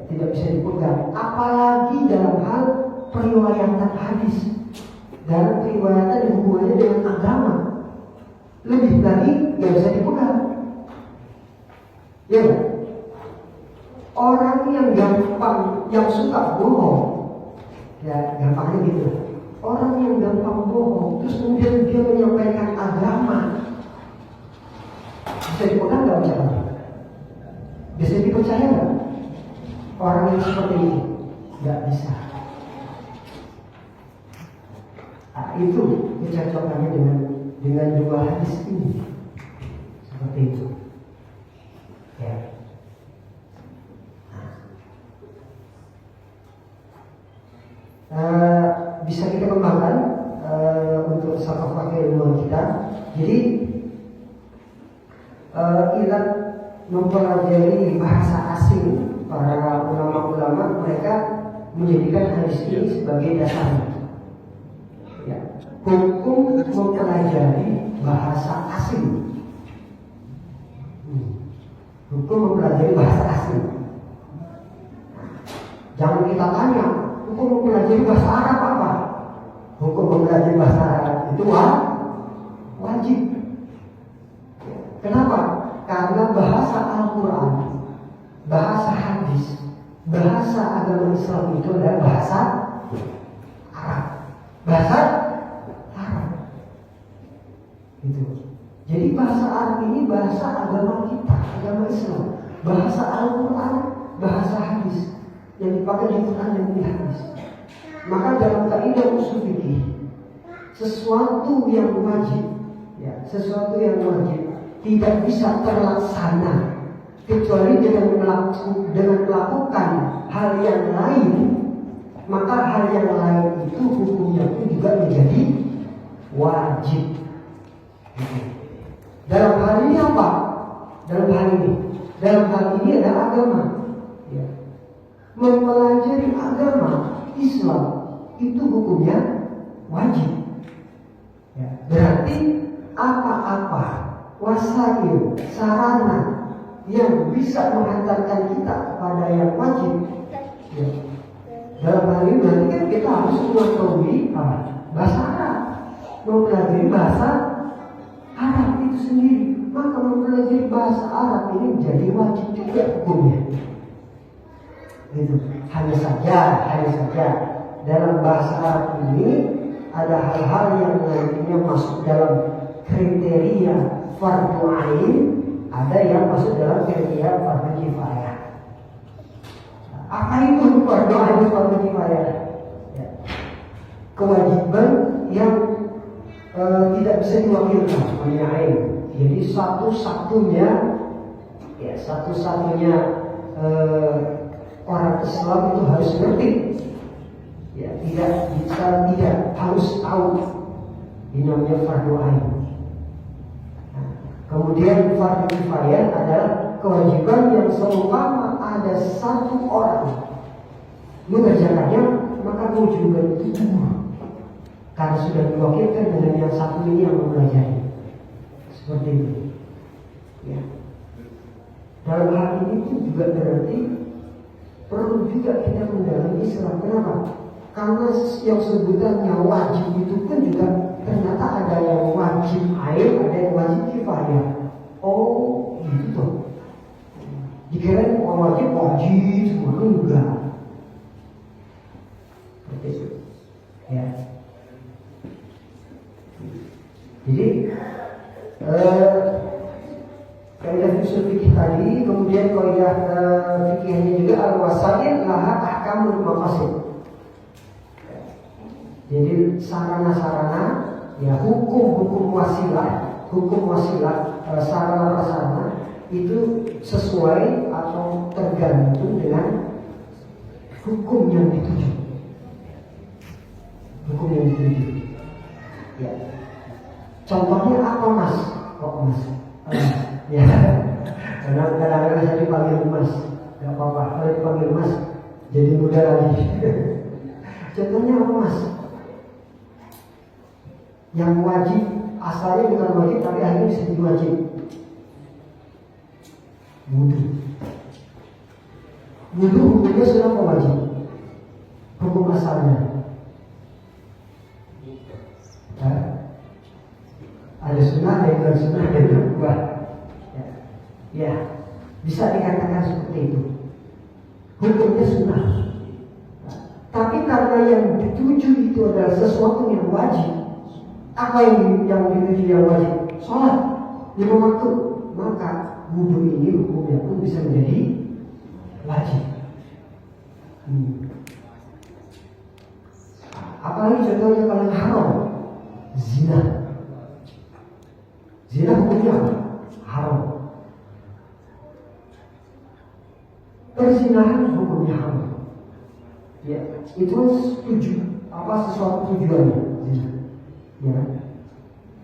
tidak bisa dipegang, apalagi dalam hal periwayatan hadis dan periwayatan yang hubungannya dengan agama, lebih lagi nggak bisa dipegang. Ya, orang yang gampang, yang suka bohong, ya gampangnya gitu. Orang yang gampang bohong, terus kemudian dia menyampaikan agama, bisa dipegang nggak ucapannya? Bisa dipercaya nggak? Orang yang seperti ini nggak bisa. Nah, itu kecocokannya dengan dua hadis ini, seperti itu. Ya. Bisa kita kembangkan untuk safah ilmu kita. Jadi ilat mempelajari bahasa asing, para ulama-ulama mereka menjadikan hadis ini sebagai dasarnya. Ya. Hukum mempelajari bahasa asing. Hukum mempelajari bahasa asing. Jangan kita tanya, hukum mempelajari bahasa Arab apa? Hukum mempelajari bahasa Arab itu wajib. Kenapa? Karena bahasa Al-Quran, bahasa hadis, bahasa agama Islam itu adalah bahasa Arab. Bahasa Arab. Gitu. Jadi bahasa Arab ini bahasa agama kita, agama Islam. Bahasa Al-Quran, bahasa hadis yang dipakai di Quran dan di hadis. Maka dalam kaidah usul fikih, sesuatu yang wajib, ya, sesuatu yang wajib tidak bisa terlaksana kecuali dengan melakukan hal yang lain. Maka hal yang lain itu hukumnya pun juga menjadi wajib. Dalam hal ini apa? Dalam hal ini adalah agama. Ya. Mempelajari agama Islam itu hukumnya wajib. Ya. Berarti apa-apa wasail, sarana yang bisa menghantarkan kita kepada yang wajib. Ya. Dalam hal ini berarti kan kita harus mengetahui bahasa Arab, mempelajari bahasa Arab itu sendiri. Maka mempelajari bahasa Arab ini menjadi wajib juga hukumnya. Itu hanya saja dalam bahasa Arab ini ada hal-hal yang nantinya masuk dalam kriteria fardu ain, ada yang masuk dalam kriteria fardu kifayah. Apa itu fardu ain, fardu kifayah? Ya. Kewajiban yang tidak bisa diwakilkan oleh ain. Jadi satu-satunya orang Islam itu harus ngerti. Ya, tidak harus tahu. Ini namanya fardu ain. Nah, kemudian fardu kifayah adalah kewajiban yang seumpama ada satu orang mengerjakannya, maka kewajiban itu gugur. Karena sudah diwakilkan dengan yang satu ini yang mempelajari. Seperti itu. Ya. Dalam hal ini pun juga berarti perlu juga kita mendalami Islam. Kenapa? Karena yang sebutannya wajib itu pun juga ternyata ada yang wajib ain, ada yang wajib kifayah. Oh, gitu tuh. Dikirain wajib semua enggak. Seperti itu. Ya. Jadi kaidah usul fikih tadi, kemudian kaidah fikihnya juga al-wasail laha ahkamul maqasid. Jadi sarana-sarana, ya hukum wasilah, sarana prasarana itu sesuai atau tergantung dengan hukum yang dituju. Ya. Contohnya apa mas? Kok mas? Ya. Karena kadang-kadang saya dipanggil mas, nggak apa-apa. Kalau dipanggil mas, jadi muda lagi. Contohnya apa mas? Yang wajib, asalnya bukan wajib, tapi akhirnya bisa jadi wajib. Wudu hukumnya sudah apa wajib? Hukum asalnya. Ada sunnah, ada yang bukan sunnah, ada yang berubah. Ya, bisa dikatakan seperti itu. Hukumnya sunnah. Tapi karena yang dituju itu adalah sesuatu yang wajib. Apa yang dituju yang wajib? Sholat 5 waktu. Maka wudu ini hukumnya pun bisa menjadi wajib. Apalagi contohnya kalau yang haram, zina. Zina hukumnya apa? Haram. Perzinahan hukumnya haram. Ya, itu sesuatu tujuannya zina. Ya.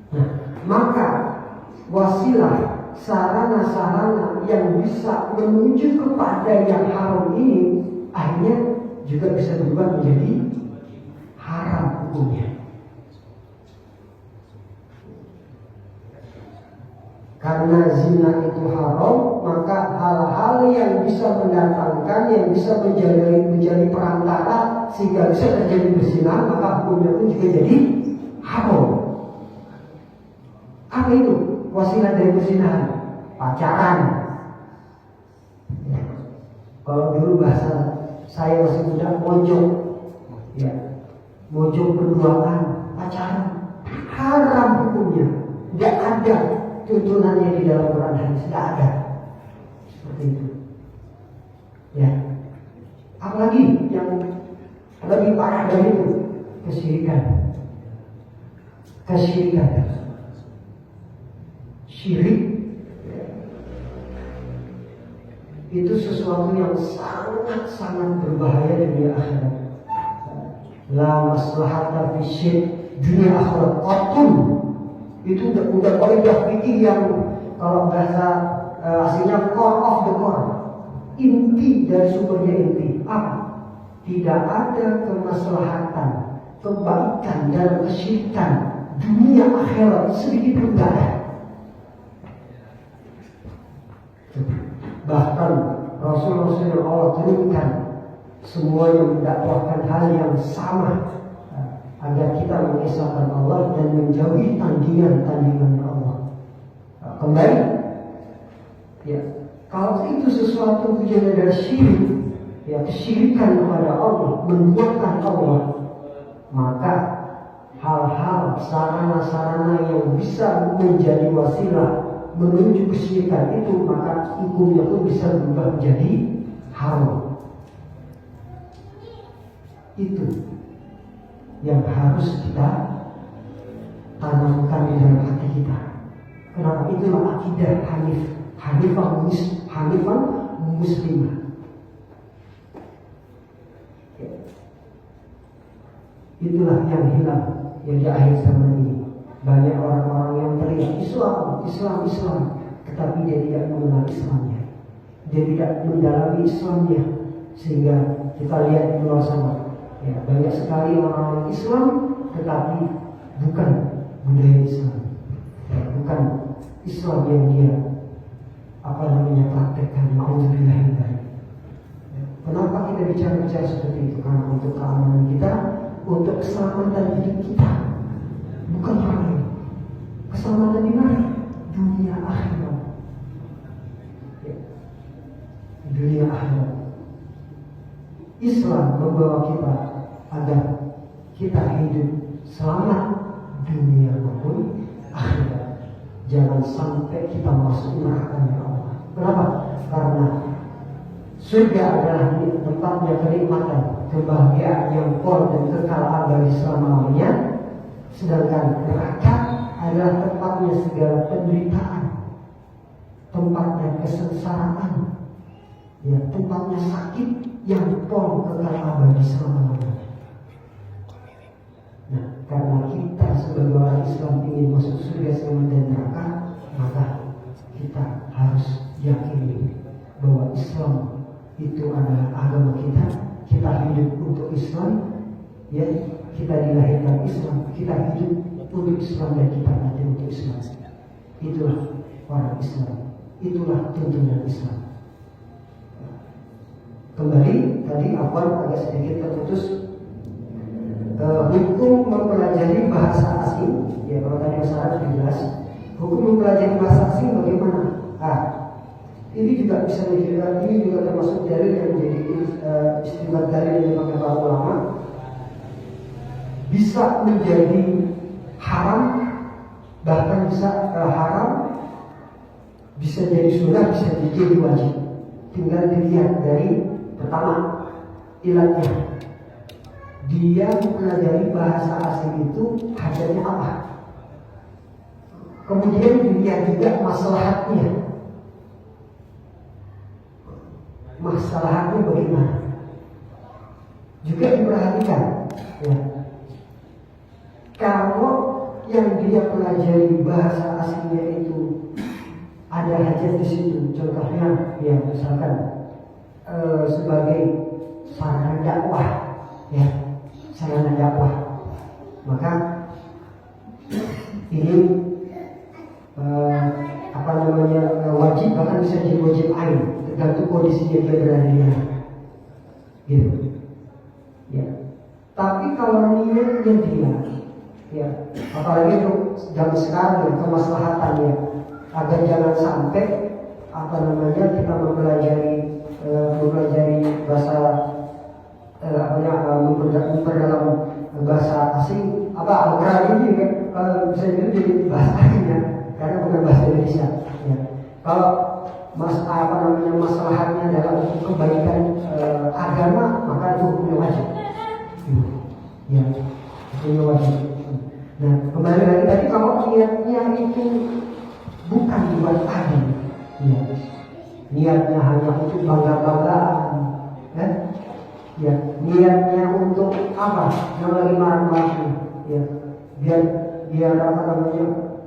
Nah, maka wasilah, sarana-sarana yang bisa menuju kepada yang haram ini akhirnya juga bisa berubah menjadi haram hukumnya. Karena zina itu haram, maka hal-hal yang bisa mendatangkan, yang bisa menjadi perantara sehingga bisa terjadi berzina, maka hukumnya pun juga jadi haram. Apa itu wasilah dari perzinahan? Pacaran. Ya. Kalau dulu bahasa saya masih muda, mojok. Ya. Mojok berduaan, pacaran. Haram hukumnya. Tidak ada tuntunannya di dalam Quran hadis, tidak ada. Seperti itu. Ya. Apalagi yang lebih parah dari itu, kesyirikan. Syirik itu sesuatu yang sangat berbahaya di dunia akhirat. La maslahata fi syirk dunia akhirat qatun. Itu udah kaidah fikih yang kalau bahasa aslinya core of the core. Inti dari sumbernya inti. Apa? Tidak ada kemaslahatan, kebaikan dalam kesyirikan dunia akhirat sedikit pun tidak ada. Bahkan Rasul-Rasul yang Allah turunkan semuanya mendakwahkan hal yang sama agar kita mengesahkan Allah dan menjauhi tandingan-tandingan Allah. Kembali, ya, kalau itu sesuatu tujuan dari syirik, ya kesyirikan kepada Allah, menduakan Allah, maka hal-hal sarana-sarana yang bisa menjadi wasilah menuju kesyirikan itu, maka hukumnya pun bisa berubah menjadi haram. Itu yang harus kita tanamkan di dalam hati kita. Kenapa? Itulah akidah Hanifah muslimah. Itulah yang hilang yang di akhir zaman ini. Banyak orang-orang yang teriak Islam, tetapi dia tidak mengenal Islamnya. Dia tidak mendalami Islamnya, sehingga kita lihat di luar sana, ya, banyak sekali orang-orang Islam, tetapi bukan budaya Islam, ya, bukan Islam yang dia praktekkan. Kenapa kita bicara seperti itu? Karena untuk keamanan kita, untuk keselamatan hidup kita, bukan hal lain. Keselamatan di mana? Dunia akhirat. Ya. Dunia akhirat. Islam membawa kita agar kita hidup selamat dunia maupun akhirat. Jangan sampai kita masuk neraka Allah. Kenapa? Karena surga adalah tempatnya kenikmatan, kebahagiaan yang pol dan kekal abadi selama-lamanya, sedangkan neraka adalah tempatnya segala penderitaan, tempatnya kesengsaraan, ya, tempatnya sakit yang pol kekal abadi selama-lamanya. Nah, karena kita sebagai orang Islam ingin masuk surga selamat dari neraka, maka kita harus yakini bahwa Islam itu adalah agama kita. Kita hidup untuk Islam, ya, kita dilahirkan Islam, kita hidup untuk Islam dan kita mati untuk Islam. Itulah orang Islam, itulah tuntunan Islam. Kembali tadi awal agak sedikit terputus. Hukum mempelajari bahasa asing, ya kalau tadi masalah sudah jelas. Hukum mempelajari bahasa asing bagaimana? Ini juga bisa dilihat, ini juga termasuk dalil yang menjadi istimewa dalil yang dipakai para ulama. Bisa menjadi haram, bahkan bisa haram, bisa jadi sunnah, bisa jadi wajib. Tinggal dilihat dari pertama ilatnya. Dia mempelajari bahasa asing itu hajatnya apa? Kemudian dilihat juga maslahatnya. Masalahnya bagaimana? Juga diperhatikan, ya. Kalau yang dia pelajari bahasa asingnya itu ada hajat di situ, contohnya, ya misalkan sebagai sarana dakwah, ya, sarana dakwah, maka ini wajib, bahkan bisa jadi wajib ain, tergantung kondisinya dia berada di mana, gitu, ya. Tapi kalau niatnya dia, ya, apalagi untuk zaman sekarang ya, kemaslahatannya agar jangan sampai kita mempelajari bahasa memperdalam bahasa asing, Al-Quran ini kan bisa jadi bahasa asing ya, karena bukan bahasa Indonesia, ya. Kalau masalahnya dalam kebaikan agama, maka itu hukumnya wajib, ya, hukumnya wajib. Nah, kembali lagi tadi, kalau niatnya itu bukan dibuat adil, ya, niatnya hanya untuk bangga-banggaan, kan? Ya, niatnya untuk apa? Yang lagi marah-marah, ya, biar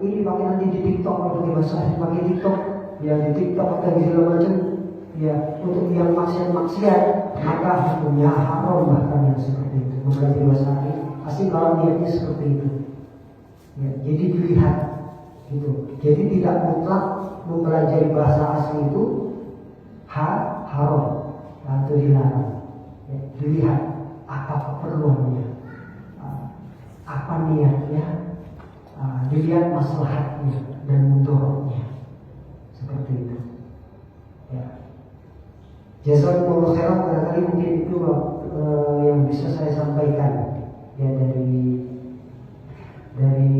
ini pakai nanti di TikTok, kalau pakai bahasa pakai TikTok, ya, di TikTok atau di segala macam, ya, untuk yang maksiat, maka hukumnya haram, bahkan yang seperti itu. Mempelajari bahasa asing kalau niatnya seperti itu, ya, jadi dilihat, gitu. Jadi tidak mutlak mempelajari bahasa asing itu haram atau dilarang. Ya, dilihat apa keperluannya, apa niatnya, dilihat maslahatnya dan mudaratnya, seperti itu, ya. Jazakumullah khairan. Barangkali mungkin itu yang bisa saya sampaikan, ya, dari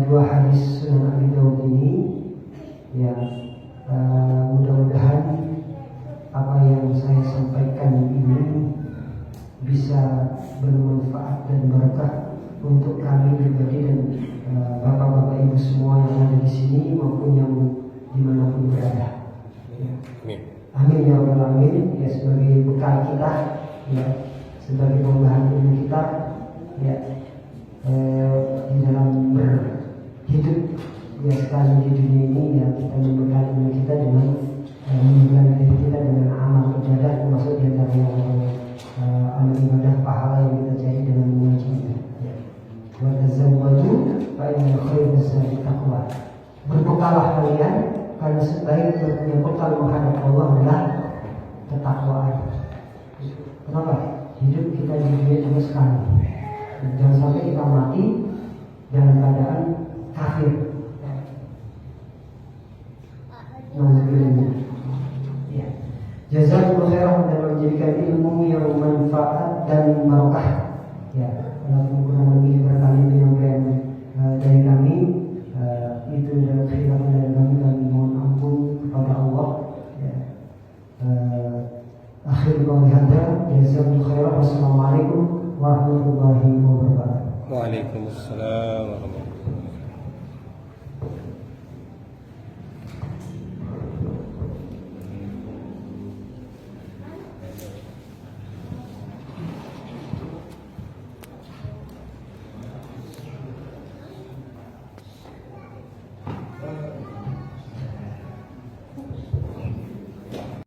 dua hadis Sunan Abi Dawud ini, ya. Mudah-mudahan apa yang saya sampaikan ini bisa bermanfaat dan berkah untuk kami pribadi dan bapak-bapak ibu semua yang ada di sini maupun yang dimanapun berada. Ya. Amin ya rabbal alamin. Ya, sebagai bekal kita, ya, sebagai tambahan ilmu kita, ya, di dalam berhidup, ya, sekali di dunia ini, ya, kita membekali ilmu kita dengan membekali diri kita dengan amal ibadah, termasuk di antara amal ibadah pahala yang kita cari dengan mengaji. Ya. Wa tazawwaju fa inna khairaz zadi taqwa. Berbekalah kalian, karena sebaik-baiknya bekal menghadap Allah adalah ketakwaan. Kenapa? Hidup kita di dunia cuma sekali. Jangan sampai kita mati dalam keadaan kafir. Ya. Jazakumullah khairan dan menjadikan ilmu yang manfaat dan barokah. Ya, kalau kurang lebih berkali penyampaian dari kami, itu adalah khilaf dari kami, dan mohon ampun kepada Allah. Ya. Akhir qauli hadza, jazakumullahu khairan. Wassalamualaikum warahmatullahi wabarakatuh. Waalaikumsalam warahmatullahi wabarakatuh.